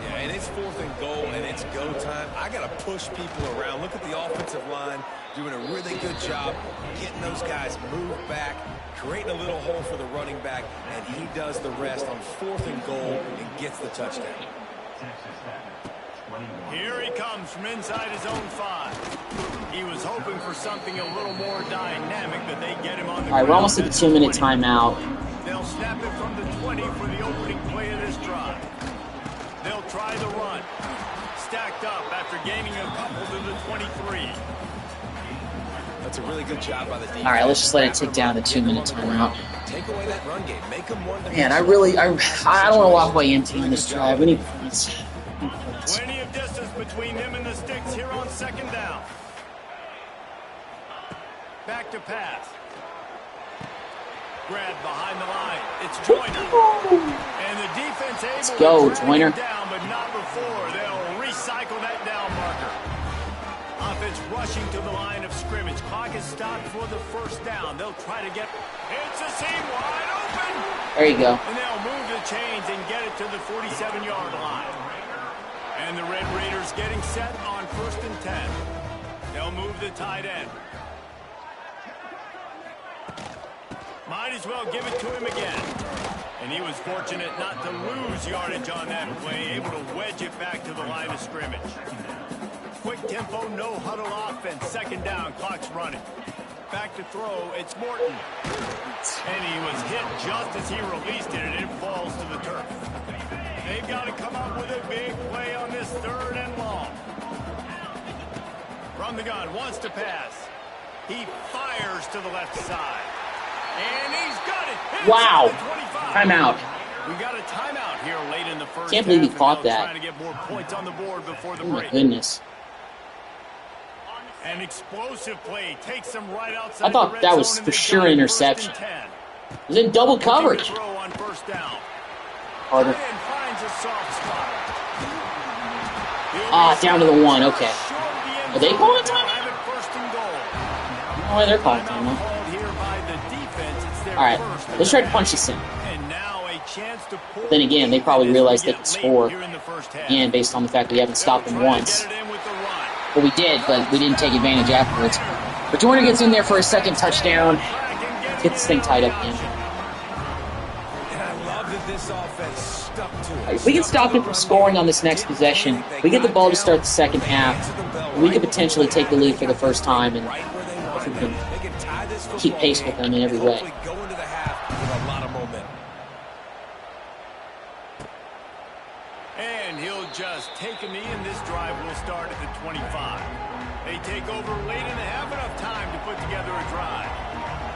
Yeah, and it's 4th and goal, and it's go time. I got to push people around. Look at the offensive line doing a really good job getting those guys moved back, creating a little hole for the running back, and he does the rest on 4th and goal and gets the touchdown. Here he comes from inside his own 5. He was hoping for something a little more dynamic, but they get him on the All right, we're almost at the 2-minute timeout. They'll snap it from the 20 for the opening play of this drive. They'll try the run. Stacked up after gaining a couple to the 23. That's a really good job by the defense. All right, let's just let it tick down the 2-minute timeout. Take away that run game. Make them one. Man, I don't want to walk away empty on this drive. We need points. Plenty of distance between them and the sticks here on 2nd down. Back to pass. Grab behind the line. It's Joyner. And the defense able Let's go, to drag Joyner. him down, but not before. They'll recycle that down marker. Offense rushing to the line of scrimmage. Clock is stopped for the 1st down. They'll try to get... It's a seam wide open. There you go. And they'll move the chains and get it to the 47-yard line. And the Red Raiders getting set on 1st and 10. They'll move the tight end. Might as well give it to him again. And he was fortunate not to lose yardage on that play, able to wedge it back to the line of scrimmage. Quick tempo, no huddle offense. 2nd down, clock's running. Back to throw, it's Morton. And he was hit just as he released it, and it falls to the turf. They've got to come up with a big play on this 3rd and long. From the gun, wants to pass. He fires to the left side. And he's got it. Wow. Timeout. We got a timeout here late in the 1st. Can't believe he caught that. Trying to get more points on the board before the Oh my break. goodness. An explosive play takes them right outside. I thought that was for sure interception. It was in double coverage. Throw on 1st down. Harder. And finds a soft spot. Down to the 1. Okay. Are they calling a timeout? Have it 1st and goal. No way they're calling a timeout. Called here by the defense. It's their All right, 1st. let's try to punch this in. And now a chance to pull. Then again, they probably realized they could score here in the 1st half. again based on the fact we haven't stopped them once. Get it in with the run. Well, we did, but we didn't take advantage afterwards. But Joyner gets in there for a 2nd touchdown. Get this thing tied up again. And I love that this offense stuck to it. If we can stop them from scoring on this next possession, we get the ball to start the 2nd half, we could potentially take the lead for the first time, and if we can keep pace with them in every way. Go into the half adjust, take a knee, and this drive will start at the 25. They take over late and have enough time to put together a drive.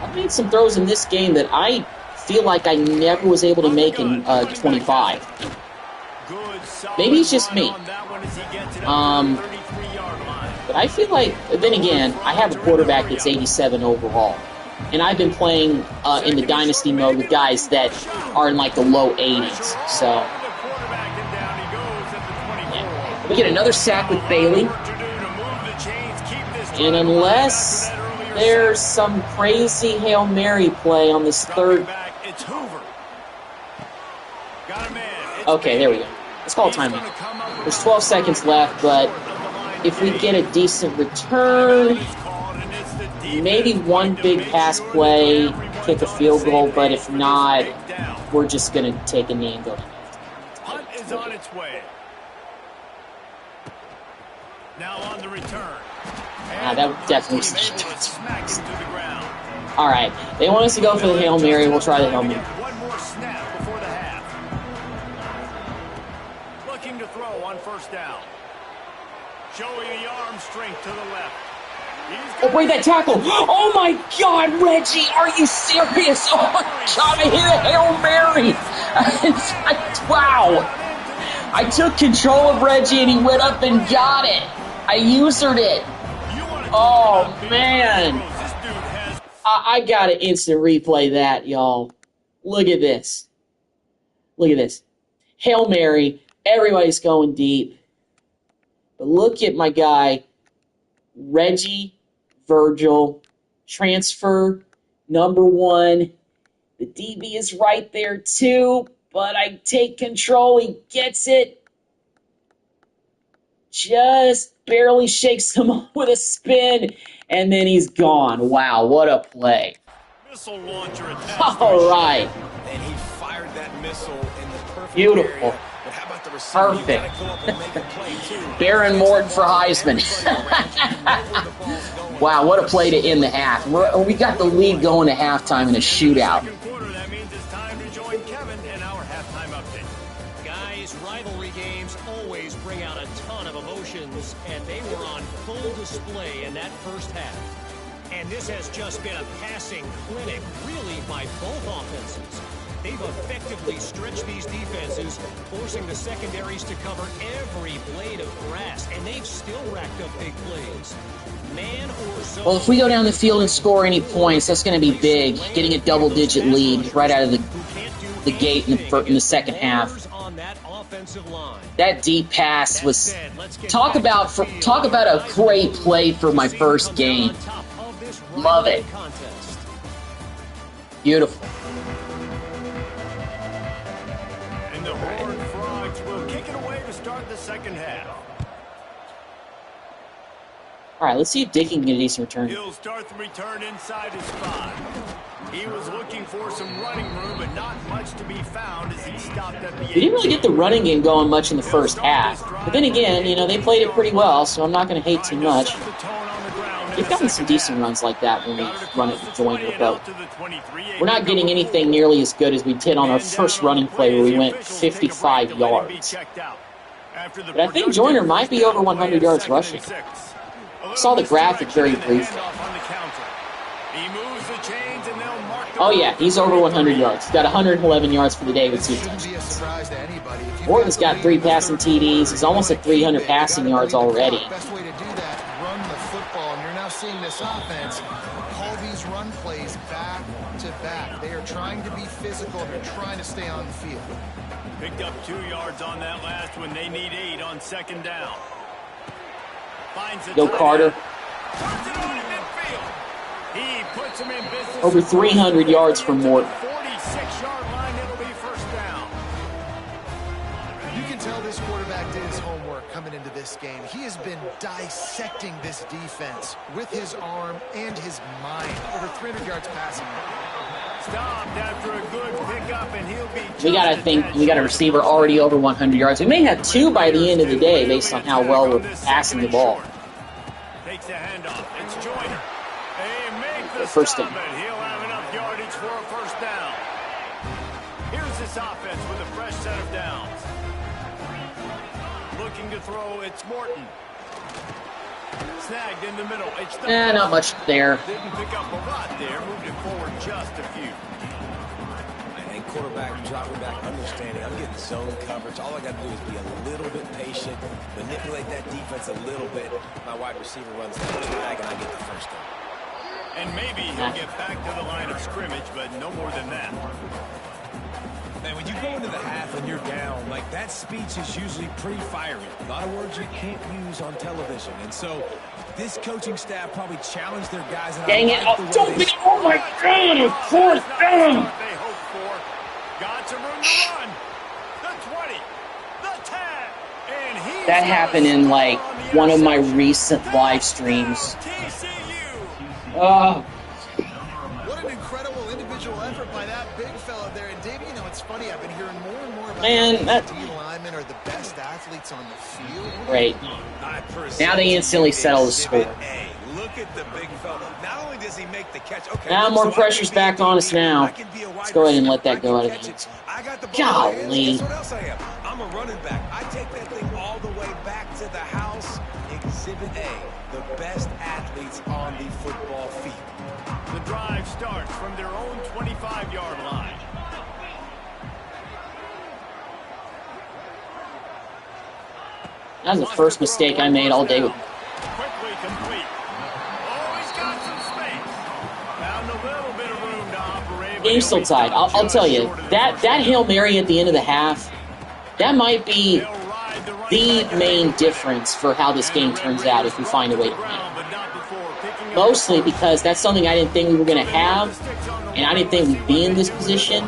I've made some throws in this game that I feel like I never was able to make in 25. Maybe it's just me. But I feel like, then again, I have a quarterback that's 87 overall. And I've been playing in the Dynasty mode with guys that are in like the low 80s. So, yeah. We get another sack with Bailey. And unless there's some crazy Hail Mary play on this third. Okay, there we go. Let's call timeout. There's 12 seconds left, but if we get a decent return, maybe one big pass play, kick a field goal, but if not, we're just going to take a knee and go to halftime. Hunt is on its way. Now on the return. That definitely all right, they want us to go for the Hail Mary. We'll try the Hail Mary. One more snap before the half. Looking to throw on first down. Showing the arm strength to the left. Oh, break that tackle. Oh, my God, Reggie. Are you serious? Oh, my God, I hit a Hail Mary. Wow. I took control of Reggie, and he went up and got it. I usered it. Oh, man. I got to instant replay that, y'all. Look at this. Look at this. Hail Mary. Everybody's going deep. But look at my guy, Reggie Virgil. Transfer number 1. The DB is right there, too. But I take control. He gets it. Just barely shakes him up with a spin, and then he's gone. Wow, what a play. Missile launcher all right. And he fired that missile in the perfect beautiful area. But how about the receiver? Perfect. Baron Morton for Heisman. Wow, what a play to end the half. We got the lead going to halftime in a shootout. That means it's time to join Kevin in our halftime update. Guys, rivalry games always bring out a ton of emotions, and they were on full display in that first half. And this has just been a passing clinic, really, by both offenses. They've effectively stretched these defenses, forcing the secondaries to cover every blade of grass, and they've still racked up big plays. Man or zone. Well, if we go down the field and score any points, that's going to be big. Getting a double-digit lead right out of the gate in the second half. That deep pass was talk about a great play for my first game. Love it. Beautiful. And the Horned Frogs will kick it away to start the second half. All right, let's see if Dickey can get a decent return. He'll start the return inside his 5. He was looking for some running room, but not much to be found as he stopped at the 8. We didn't really get the running game going much in the first half. But then again, they played it pretty well, so I'm not going to hate too much. They've gotten some decent runs like that when we run it with Joyner, but we're not getting anything nearly as good as we did on our first running play where we went 55 yards. But I think Joyner might be over 100 yards rushing. I saw the graphic very briefly. Oh yeah, he's over 100 yards. He's got 111 yards for the day with 2 touchdowns. Morton's got 3 passing TDs. He's almost at 300 passing yards already. Best way to do that, run the football. And you're now seeing this offense call these run plays back to back. They are trying to be physical. They're trying to stay on the field. Picked up 2 yards on that last one. They need 8 on second down. Go Carter. He puts him in business. Over 300 yards for Morton. 46-yard line, it'll be first down. You can tell this quarterback did his homework coming into this game. He has been dissecting this defense with his arm and his mind. Over 300 yards passing. Stopped after a good pickup, and he'll be. We got a receiver already over 100 yards. We may have 2 by the end of the day based on how well we're passing the ball. Takes the handoff. It's Joyner. They make the first down. He'll have enough yardage for a first down. Here's this offense with a fresh set of downs. looking to throw. It's Morton. Snagged in the middle. It's not much there. Didn't pick up a lot there. Moved it forward just a few. And quarterback dropping back, understanding. I'm getting zone coverage. All I got to do is be a little bit patient, manipulate that defense a little bit. My wide receiver runs that drag, and I get the first down. And maybe he'll get back to the line of scrimmage, but no more than that. Man, when you go into the half and you're down, like, that speech is usually pretty fiery. A lot of words you can't use on television. And so this coaching staff probably challenged their guys. And Dang it. Don't be. Oh, my God. A fourth down. They hoped for. Got some room to run. The 20. The 10. And he's that happened in, like, one of my recent live streams. Oh. What an incredible individual effort by that big fella there. And Dave, you know, it's funny. I've been hearing more and more about how D linemen are the best athletes on the field. Great. Now they instantly settle the score. Hey, look at the big fella. Not only does he make the catch. Okay. Now more pressure's back on us now. Let's go ahead and let that go out of hands. Golly. What else I am? I'm a running back. I take that thing all the way back to the house. Exhibit A, the best athletes on the football field. The drive starts from their own 25-yard line. That was the first mistake I made all day. Quickly complete. Oh, he's got some space. Found a little bit of room to operate. Game's still tied. I'll tell you, that Hail Mary at the end of the half, that might be the main difference for how this game turns out if we find a way to win. Mostly because that's something I didn't think we were going to have, and I didn't think we'd be in this position.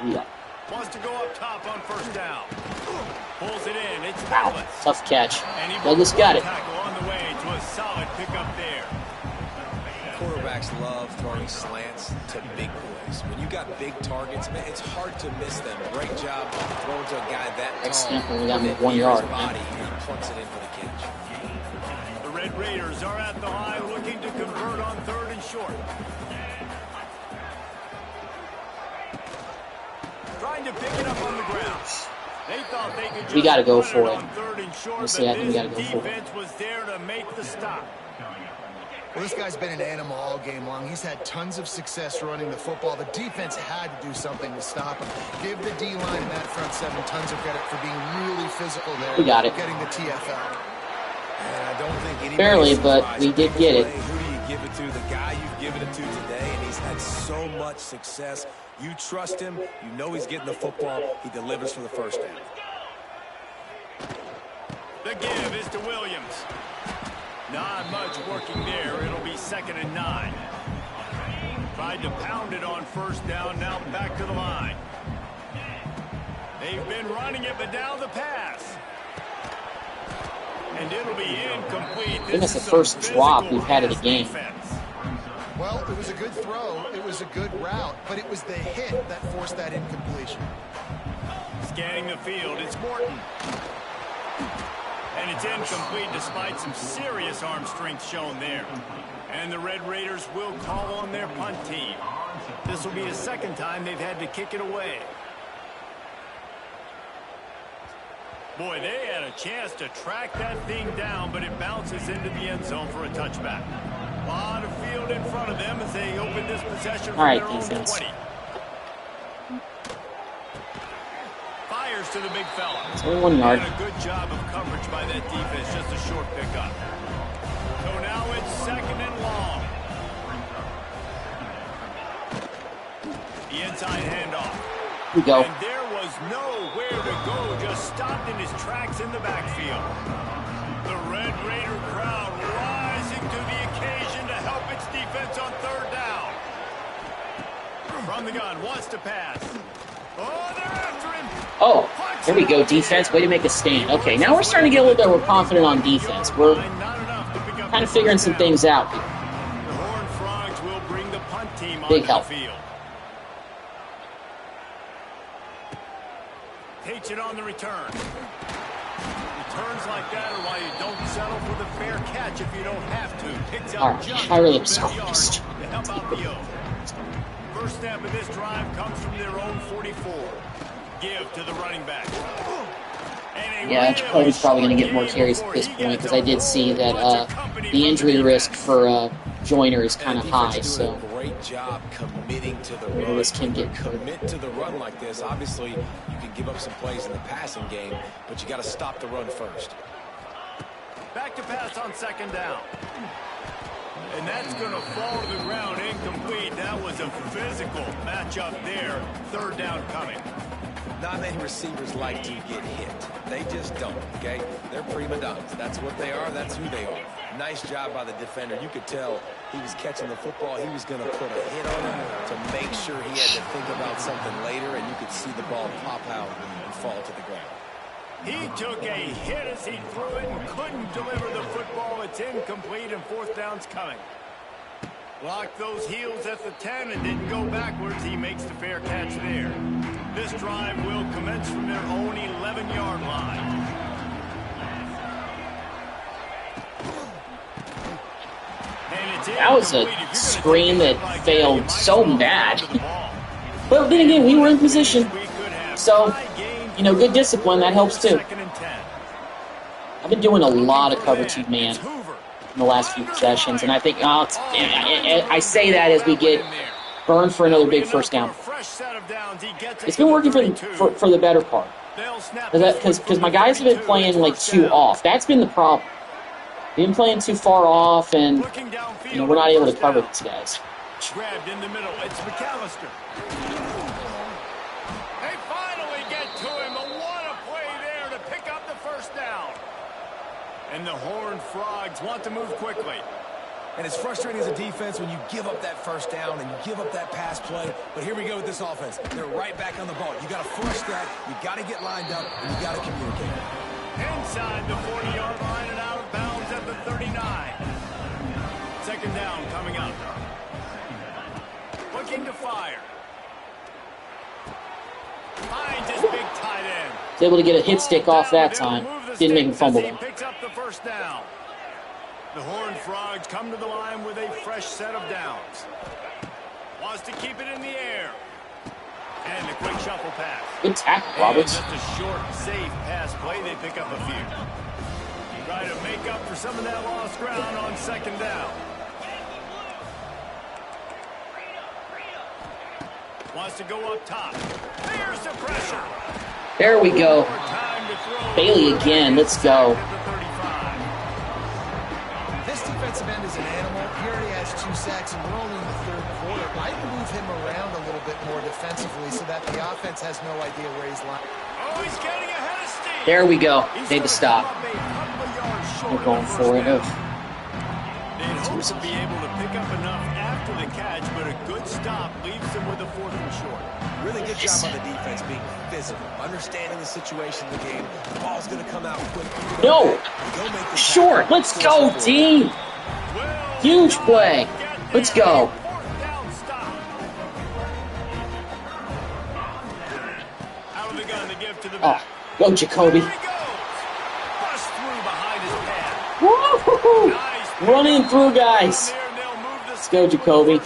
Yeah. Wants to go up top on first down. Pulls it in. It's Wow, tough catch. Douglas got it. On the way to a solid pickup there. Quarterbacks love throwing slants to big boys. When you got big targets, man, it's hard to miss them. Great job throwing to a guy that tall. We got 1 yard. Body, and he plucks it in for the catch. The Red Raiders are at the line looking to convert on 3rd and short. Trying to pick it up on the ground. They thought they could just We got to go for it. on 3rd and short, I think we got to go for it. defense was there to make the stop. Well, this guy's been an animal all game long. He's had tons of success running the football. The defense had to do something to stop him. Give the D-line and that front seven tons of credit for being really physical there. We got it. Getting the TFL. And I don't think Barely, but we did get it. Who do you give it to? The guy you've given it to today, and he's had so much success. You trust him. You know he's getting the football. He delivers for the first down. The give is to Williams. Not much working there. It'll be 2nd and 9. Tried to pound it on first down. Now back to the line. They've been running it, but now the pass. And it'll be incomplete. I think that's the first drop we've had of the game. Well, it was a good throw. It was a good route, but it was the hit that forced that incompletion. Scanning the field, it's Morton. And it's incomplete despite some serious arm strength shown there. And the Red Raiders will call on their punt team. This will be the 2nd time they've had to kick it away. Boy, they had a chance to track that thing down, but it bounces into the end zone for a touchback. A lot of field in front of them as they open this possession from their own 20. Fires to the big fella. It's only 1 yard. And a good job of coverage by that defense, just a short pickup. So now it's 2nd and long. The inside handoff. Here we go. And there was nowhere to go, just stopped in his tracks in the backfield. The Red Raider crowd rising to the occasion to help its defense on 3rd down. From the gun, wants to pass. Oh, they're after him. Oh, there we go, defense. Way to make a stand. Okay, now we're starting to get a little bit more confident on defense. We're kind of figuring some things out here. The Horned Frogs will bring the punt team Big onto help. the field. Takes it on the return. Returns like that are why you don't settle for the fair catch if you don't have to. Picks All out right, just I really am over so the yard pissed. to help out the O's. First snap of this drive comes from their own 44. Give to the running back. Yeah, Jacoby's probably going to get more carries at this point because I did see that the injury risk for Joyner is kind of high. So great job committing to the run. Risk him getting hurt. Commit to the run like this. Obviously, you can give up some plays in the passing game, but you got to stop the run first. Back to pass on second down. And that's going to fall to the ground incomplete. That was a physical matchup there. Third down coming. Not many receivers like to get hit. They just don't, okay? They're prima donnas. That's what they are. That's who they are. Nice job by the defender. You could tell he was catching the football. He was going to put a hit on him to make sure he had to think about something later, and you could see the ball pop out and fall to the ground. He took a hit as he threw it and couldn't deliver the football. It's incomplete, and fourth down's coming. Locked those heels at the 10 and didn't go backwards. He makes the fair catch there. This drive will commence from their own 11-yard line. that was a screen that failed so bad. But then again, we were in position. So, you know, good discipline, that helps too. I've been doing a lot of cover 2 man in the last few possessions, and I think I say that as we get burned for another big first down. It's been working for the better part. Because my guys have been playing like too off. That's been the problem. They've been playing too far off, and you know, we're not able to cover these guys. Grabbed in the middle. It's McAllister. They finally get to him. What a play there to pick up the first down. And the Horned Frogs want to move quickly. And it's frustrating as a defense when you give up that first down and you give up that pass play. But here we go with this offense. They're right back on the ball. You got to flush that. You got to get lined up, and you got to communicate. Inside the 40-yard line and out of bounds at the 39. Second down coming up. Looking to fire. Finds his big tight end. Was able to get a hit stick off that time. Didn't make him fumble though. Picks up the first down. The Horned Frogs come to the line with a fresh set of downs. Wants to keep it in the air. And a quick shuffle pass. Good tackle, Roberts. And just a short, safe pass play. They pick up a few. Try to make up for some of that lost ground on second down. Wants to go up top. There's the pressure. There we go. Bailey again. Let's go. This defensive end is an animal. He already has 2 sacks, and we're only in the third quarter. I'd move him around a little bit more defensively so that the offense has no idea where he's lying. Oh, he's getting ahead of Steve. There we go. Made the stop. We're going for it. They'd hope to be able to pick up enough after the catch, but a good stop leaves them with a 4th and short. Really good job by the defense being physical, understanding the situation of the game. The ball's going to come out quick. No! Short! Let's go, team! Huge play! Let's go! Out of the gun to give to the Oh, go Jacoby! Woo-hoo-hoo! Running through, guys! Let's go, Jacoby.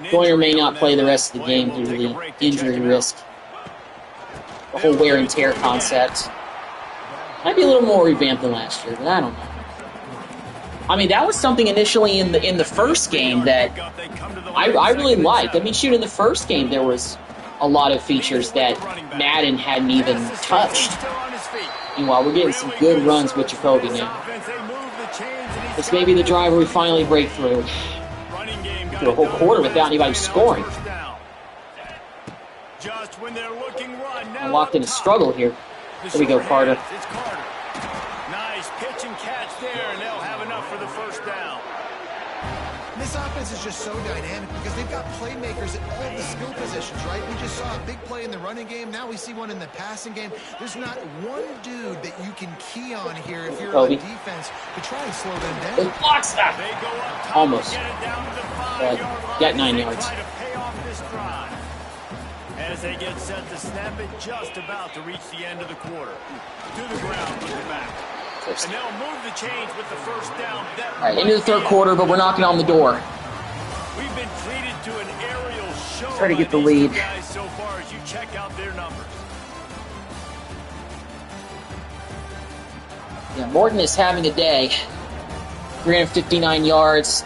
Joyner may not play the rest of the game due to the injury risk. The whole wear and tear concept. Might be a little more revamped than last year, but I don't know. I mean, that was something initially in the first game that I really liked. I mean, shoot, in the first game there was a lot of features that Madden hadn't even touched. Meanwhile, we're getting some good runs with Jacoby now. This may be the drive where we finally break through. Through a whole quarter without anybody scoring. I locked in a struggle here. There we go, Carter. Nice pitch and catch there, and they'll have enough for the first down. This offense is just so dynamic because they've got playmakers at all the skill positions, right? We just saw a big play in the running game. Now we see one in the passing game. There's not one dude that you can key on here if you're on defense to try and slow them down. Good block stop. Almost. Got 9 yards. As they get set to snap it, just about to reach the end of the quarter. To the ground with the back. And they'll move the chains with the first down. All right, into the third quarter, but we're knocking on the door. We've been treated to an aerial show. Try to get the lead. Guys so far as you check out their numbers. Yeah, Morton is having a day. 359 yards.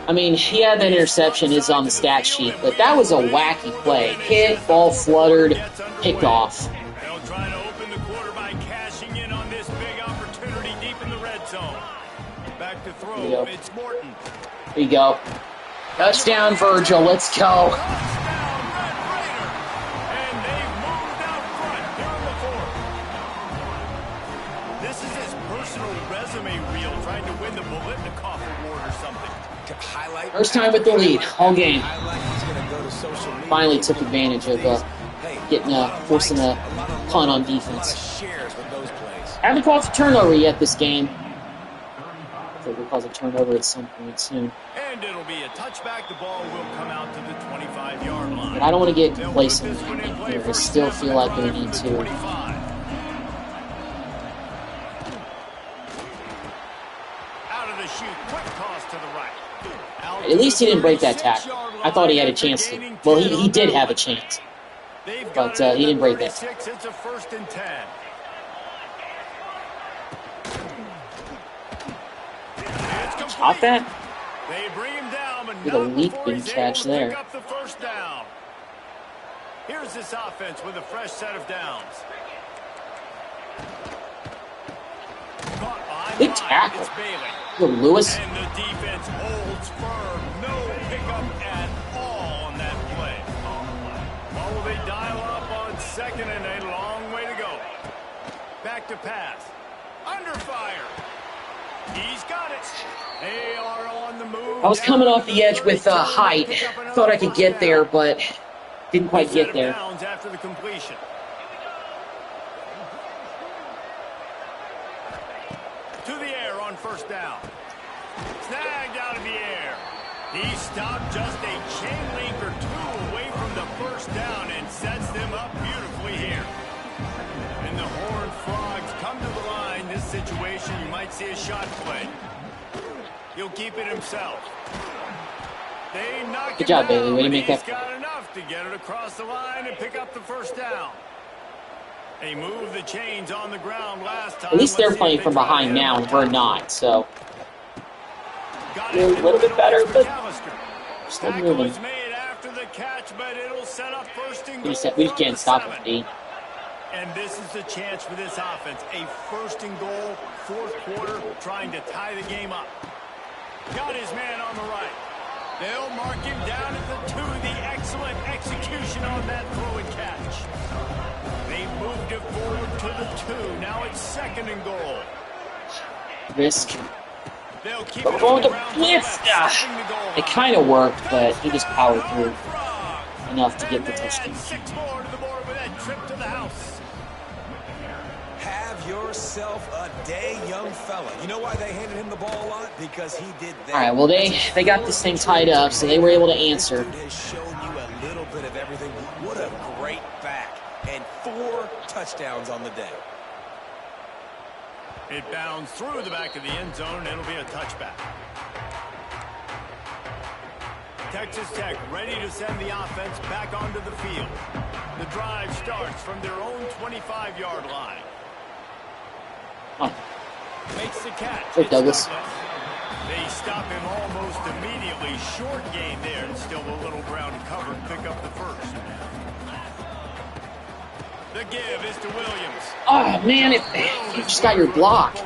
I mean, he had that interception is on the stat sheet, but that was a wacky play. Hit, ball fluttered, picked off. They'll try to open the quarter by cashing in on this big opportunity deep in the red zone. Back to throw, it's Morton. There you go. Touchdown, Virgil. Let's go. First time with the lead, all game. Finally took advantage of forcing a punt on defense. Haven't caused a turnover yet this game. I think we'll cause a turnover at some point soon. And it'll be a touchback. The ball will come out to the 25-yard line. But I don't want to get complacent here. I still feel like we need to. Out of the chute, quick toss to the right. At least he didn't break that tackle. I thought he had a chance to. Well, he did have a chance. But he didn't break that tackle. It's a 1st and 10. Caught that? They bring him down, but with a leaping catch there. Pick up the first down. Here's this offense with a fresh set of downs. Big tackle. Good Lewis. And the defense holds firm. No pickup at all on that play. Well, will they dial up on 2nd and a long way to go? Back to pass. Under fire. He's got it. They are on the move. I was coming off the edge with height. Thought I could get there, but didn't quite get there. After the completion. To the air on 1st down. Snagged out of the air. He stopped just a chain link or 2 away from the 1st down and sets them up beautifully here. And the Horned Frogs come to the line. This situation, you might see a shot play. He'll keep it himself. They knock Good job, Bailey. Way to make that. He's got enough to get it across the line and pick up the 1st down. They moved the chains on the ground last time. At least they're playing from behind now, and we're not, so we're a little bit better, but still moving. Made after the catch, but it'll set up 1st and We just can't stop him, D. And this is the chance for this offense. A 1st and goal, 4th quarter, trying to tie the game up. Got his man on the right. They'll mark him down at the 2. The excellent execution on that throw and catch. They moved it forward to the 2. Now it's 2nd and goal. Risk. They'll keep But it going to around blitz. It kind of worked, but he just powered through enough to get the touchdown. 6 more to the board with that trip to the house. Have yourself a day, young fella. You know why they handed him the ball a lot? Because he did that. All right, well, they got this thing tied up, so they were able to answer. Dude has shown you a little bit of everything. What a great back. And 4 touchdowns on the day. It bounds through the back of the end zone, and it'll be a touchback. Texas Tech ready to send the offense back onto the field. The drive starts from their own 25-yard line. Oh. Makes the catch. Hey, Douglas. They stop him almost immediately. Short gain there, and still a little ground to cover. Pick up the 1st. The give is to Williams. Oh, man, you just got your block.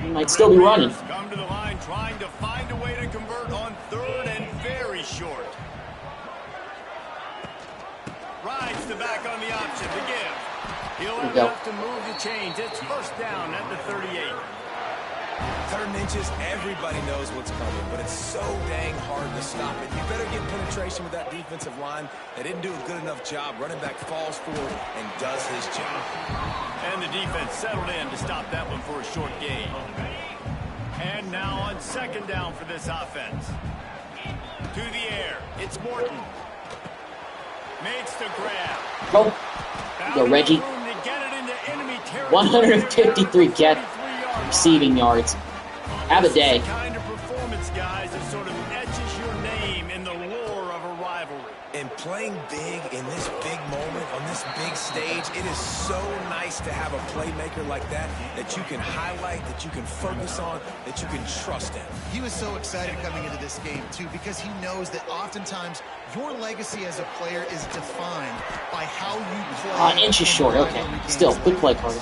You might still be running. Come to the line trying to find a way to convert on 3rd and very short. Rides the back on the option. The give. He'll have enough to move the chains. It's 1st down at the 38. 3rd and inches, everybody knows what's coming, but it's so dang hard to stop it. You better get penetration with that defensive line. They didn't do a good enough job. Running back falls forward and does his job. And the defense settled in to stop that one for a short gain. And now on 2nd down for this offense. To the air, it's Morton. Makes the grab. Go. Go, Reggie. 153 receiving yards. Have a day. Kind of performance, guys, that sort of etches your name in the lore of a rivalry. And playing big in this big moment, on this big stage, it is so nice to have a playmaker like that you can highlight, that you can focus on, that you can trust in. He was so excited coming into this game, too, because he knows that oftentimes your legacy as a player is defined by how you play. Inches short, okay. Still, good play, Carter.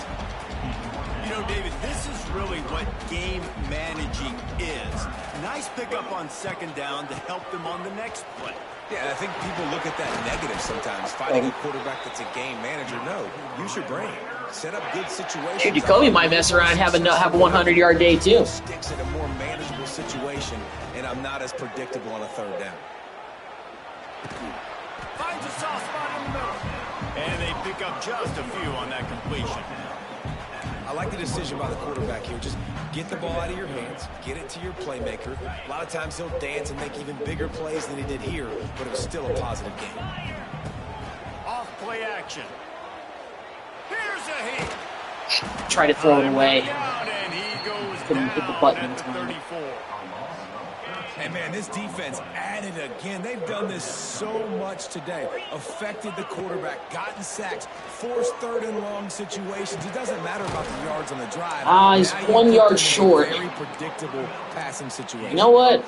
You know, David, this is really what game managing is. Nice pickup on second down to help them on the next play. Yeah, I think people look at that negative sometimes, fighting a quarterback that's a game manager. No, use your brain. Set up good situations. Dude, Jacoby might mess around and have a 100-yard day, too. Sticks in a more manageable situation, and I'm not as predictable on a third down. Finds a soft spot in the middle. And they pick up just a few on that completion. I like the decision by the quarterback here. Just get the ball out of your hands, get it to your playmaker. A lot of times he'll dance and make even bigger plays than he did here, but it was still a positive game. Off play action. Here's a hit. Try to throw it away. And he goes Couldn't hit the button in time. 34. And man, this defense added again. They've done this so much today. Affected the quarterback, gotten sacks, forced third and long situations. It doesn't matter about the yards on the drive. He's 1 yard short. Very predictable passing situation. You know what?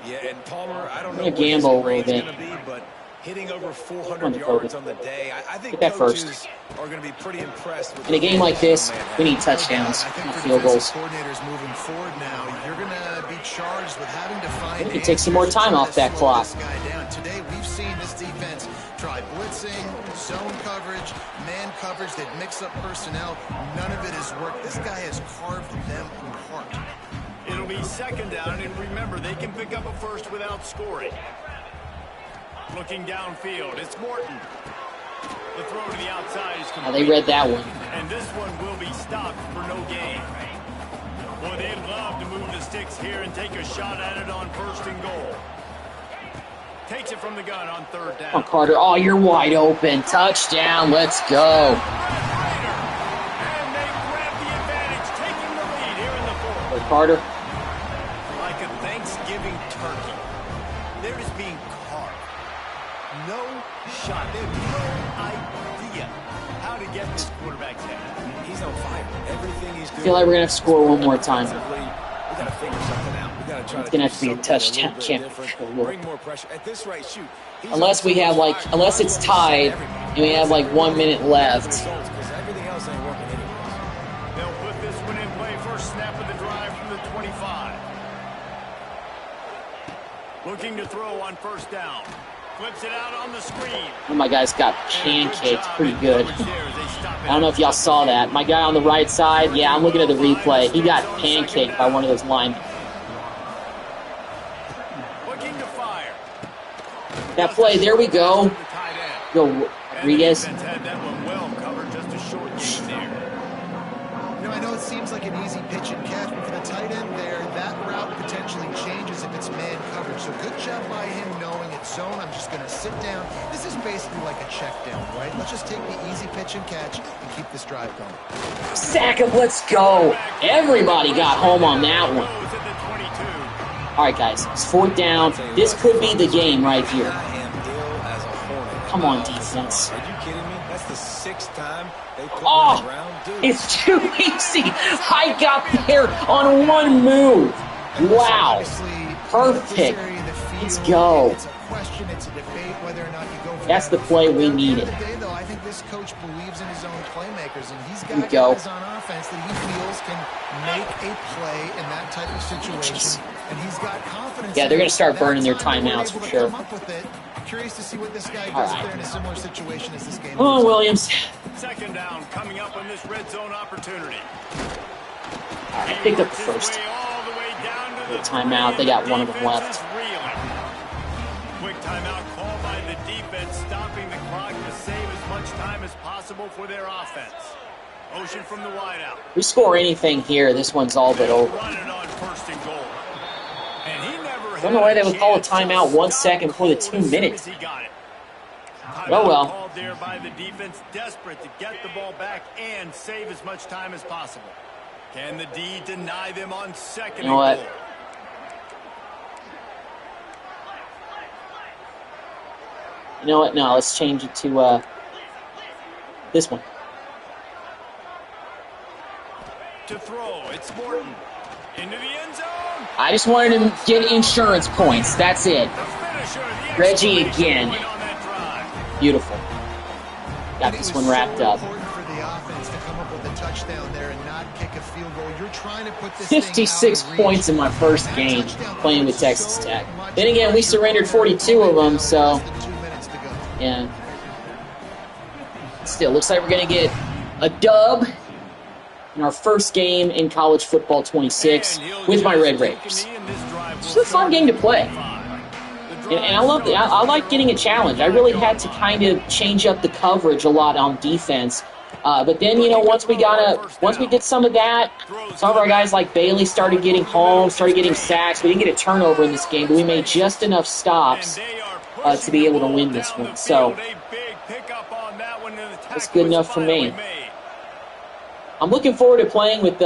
Yeah, and Palmer, I don't know I'm what gonna his gamble a range little is bit. going to be, but hitting over 400 Come on, yards on the day, I think Get that coaches first. are going to be pretty impressed with In a game like this, we need touchdowns, I think not for field goals. defensive coordinators moving forward now, you're going to be charged with having to find. We can take some more time off that clock. This guy down. Today, we've seen this defense try blitzing, zone coverage, man coverage. They've mixed up personnel. None of it has worked. This guy has carved them apart. It'll be second down, and remember, they can pick up a first without scoring. Looking downfield, it's Morton. The throw to the outside is complete. They read that one. And this one will be stopped for no gain. Boy, they'd love to move the sticks here and take a shot at it on first and goal. Takes it from the gun on third down. Come on, Carter. Oh, you're wide open. Touchdown. Let's go. And they grab the advantage, taking the lead here in the fourth. Carter. Like a Thanksgiving turkey, they're just being carved. No shot. They have no idea how to get this quarterback's head. He's on fire. Everything he's doing. I feel like we're going to have to score one more time. We got to figure something out. We got to try It's going to have to be a do touchdown. something Can't little bit sure. different. Bring more pressure. At this rate, shoot. Unless we have unless it's tied and we have 1 minute left. Everything else ain't working anyways. They'll put this one in play. First snap of the drive from the 25. Looking to throw on first down. Flips it out on the screen. Oh, my guy's got pancaked pretty good. I don't know if y'all saw that. My guy on the right side, yeah, I'm looking at the replay. He got pancaked by one of those linemen. Looking to fire. That play, there we go. Go, Rodriguez. And the defense had that one well covered, just a short gain there. You know, I know it seems like an easy pitch and catch, but for the tight end there, that route potentially changes if it's man coverage. So good job by him knowing it's zone. I'm just going to sit down. This is basically like a check down, right? Let's just take the easy pitch and catch and keep this drive going. Sack him, let's go. Everybody got home on that one. All right, guys, it's fourth down. This could be the game right here. Come on, defense. Are you kidding me? That's the 6th time they put Oh, him around. Dude. it's too easy. I got there on one move. Wow. Perfect. Let's go. It's a question, it's a debate whether or not you go for That's that. the play we At the end needed. of the day, though, I think this coach believes in his own playmakers, and he's Here we got go. guys on offense that he feels can make a play in that type of situation, and he's got confidence. Yeah, they're going to start That burning their time they were timeouts able for to sure. come up with it. Curious to see what this guy All does if right. they're in a similar situation as this game. Come on, Williams. Second down coming up on this red zone opportunity. All right, I picked up the first. Little timeout. They got one of them left. Quick timeout called by the defense, stopping the clock to save as much time as possible for their offense. Motion from the wideout. We score anything here, this one's all but over. Running on first and goal. And he never I don't know why they would call a timeout 1 second before the 2 minutes. He got it. Oh, well. Called there by the defense, desperate to get the ball back and save as much time as possible. Can the D deny them on second You know what? You know what? No, let's change it to this one. To throw, it's Morton. Into the end zone. I just wanted to get insurance points. That's it. The finisher, the Reggie exclamation again. point on that drive. Beautiful. Got this one wrapped up. Important for the offense to come up with a touchdown there and not kick a field goal. You're trying to put this 56 thing out of reach. points in my first game playing with Texas Tech. Then again, we surrendered 42 of them, so Less than 2 minutes to go. yeah. Still, looks like we're going to get a dub in our first game in college football 26 with my Red Raiders. It's a fun game to play. And I like getting a challenge. I really had to kind of change up the coverage a lot on defense. But then, once we did some of that, some of our guys like Bailey started getting home, started getting sacks. We didn't get a turnover in this game, but we made just enough stops to be able to win this one. So that's good enough for me. I'm looking forward to playing with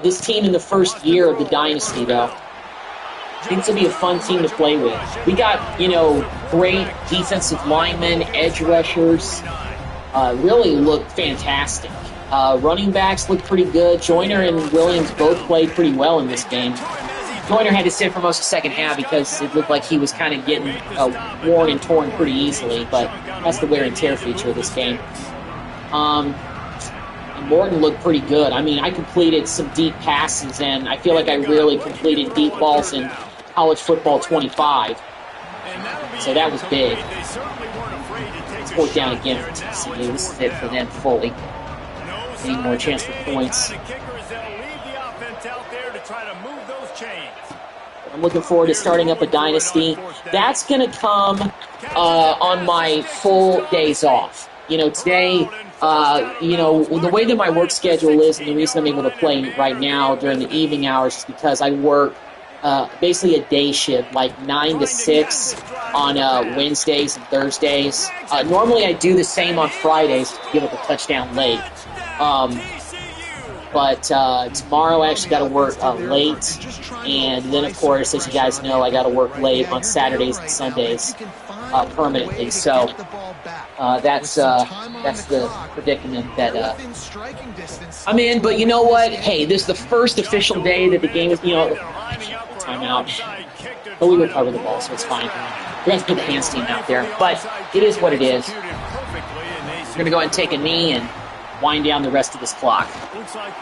this team in the first year of the dynasty, though. I think this will be a fun team to play with. We got, great defensive linemen, edge rushers. Really look fantastic. Running backs look pretty good. Joyner and Williams both played pretty well in this game. Joyner had to sit for most of the second half because it looked like he was kind of getting worn and torn pretty easily, but that's the wear and tear feature of this game. And Morton looked pretty good. I mean, I completed some deep passes, and I feel like I really completed deep balls in college football 25. So that was big. It's 4th down again for TCU. This is it for them fully. Need more chance for points. I'm looking forward to starting up a dynasty. That's going to come on my full days off. Today, the way that my work schedule is, and the reason I'm able to play right now during the evening hours is because I work basically a day shift, like 9 to 6 on Wednesdays and Thursdays. Normally I do the same on Fridays to give up a touchdown late. But tomorrow I actually got to work late. And then, of course, as you guys know, I got to work late on Saturdays and Sundays permanently. So that's the predicament that I'm in. But you know what? Hey, this is the first official day that the game is, timeout. But we recover the ball, so it's fine. We're going to put the hands team out there. But it is what it is. We're going to go ahead and take a knee and wind down the rest of this clock.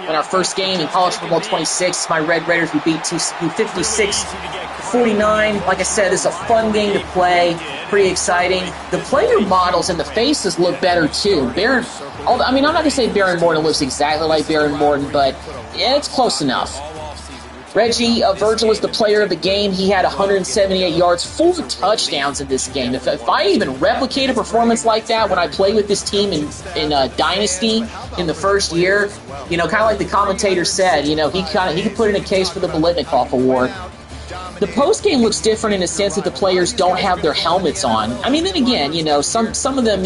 In our first game in college football 26, my Red Raiders, we beat TCU 56-49. Like I said, it's a fun game to play. Pretty exciting. The player models and the faces look better too. I'm not going to say Baron Morton looks exactly like Baron Morton, but it's close enough. Reggie Virgil is the player of the game. He had 178 yards, 4 touchdowns in this game. If I even replicate a performance like that when I play with this team in Dynasty in the first year, kind of like the commentator said, he could put in a case for the Biletnikoff Award. The post-game looks different in the sense that the players don't have their helmets on. I mean, then again, some of them,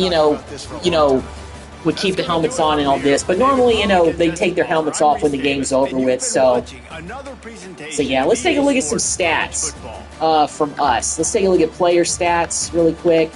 would keep the helmets on and all this, but normally, they take their helmets off when the game's over with. So yeah, let's take a look at some stats from us. Let's take a look at player stats really quick.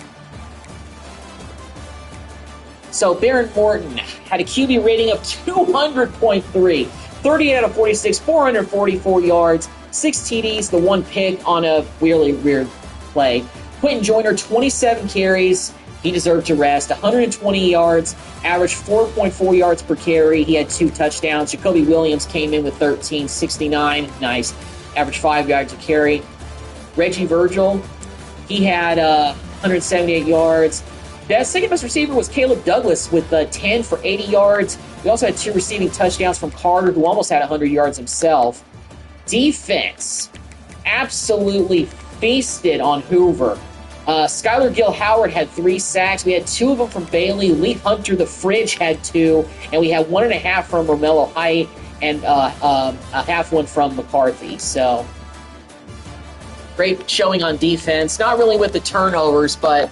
So Baron Morton had a QB rating of 200.3, 38 out of 46, 444 yards, 6 TDs, the 1 pick on a really weird play. Quentin Joyner, 27 carries. He deserved to rest. 120 yards, averaged 4.4 yards per carry. He had 2 touchdowns. Jacoby Williams came in with 13, 69. Nice. Averaged 5 yards a carry. Reggie Virgil, he had 178 yards. The second best receiver was Caleb Douglas with 10 for 80 yards. We also had 2 receiving touchdowns from Carter, who almost had 100 yards himself. Defense absolutely feasted on Hoover. Skylar Gill Howard had 3 sacks. We had 2 of them from Bailey. Lee Hunter, the Fridge, had 2. And we had 1.5 from Romello Height and a half one from McCarthy. So, great showing on defense. Not really with the turnovers, but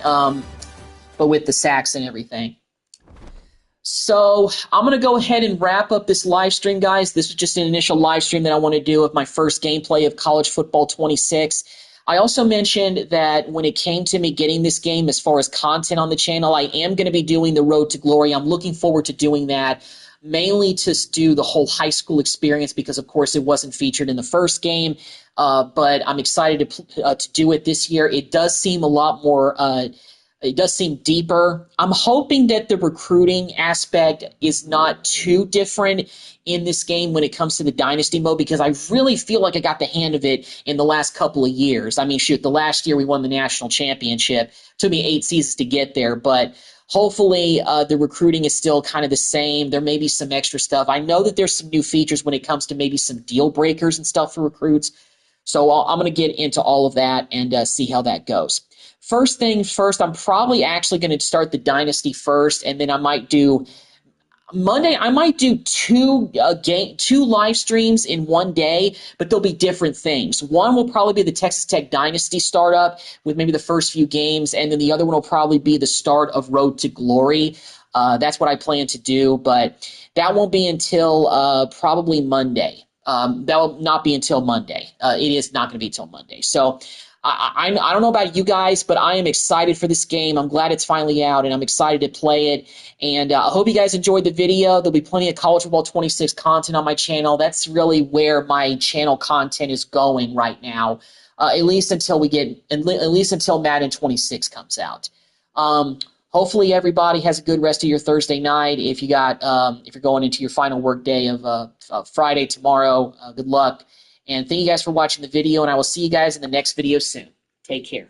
with the sacks and everything. So, I'm going to go ahead and wrap up this live stream, guys. This was just an initial live stream that I want to do of my first gameplay of college football 26. I also mentioned that when it came to me getting this game, as far as content on the channel, I am going to be doing the Road to Glory. I'm looking forward to doing that, mainly to do the whole high school experience because, of course, it wasn't featured in the first game. But I'm excited to do it this year. It does seem a lot more it does seem deeper. I'm hoping that the recruiting aspect is not too different in this game when it comes to the Dynasty mode because I really feel like I got the hand of it in the last couple of years. I mean, shoot, the last year we won the national championship. It took me 8 seasons to get there, but hopefully the recruiting is still kind of the same. There may be some extra stuff. I know that there's some new features when it comes to maybe some deal breakers and stuff for recruits. So I'm going to get into all of that and see how that goes. First things first, I'm probably actually going to start the Dynasty first, and then I might do Monday. I might do two live streams in one day, but they'll be different things. One will probably be the Texas Tech Dynasty startup with maybe the first few games, and then the other one will probably be the start of Road to Glory. That's what I plan to do, but that won't be until probably Monday. That will not be until Monday. It is not going to be until Monday. So I don't know about you guys, but I am excited for this game. I'm glad it's finally out, and I'm excited to play it. And I hope you guys enjoyed the video. There'll be plenty of College Football 26 content on my channel. That's really where my channel content is going right now, at least until Madden 26 comes out. Hopefully everybody has a good rest of your Thursday night. If you're going into your final work day of Friday tomorrow, good luck. And thank you guys for watching the video, and I will see you guys in the next video soon. Take care.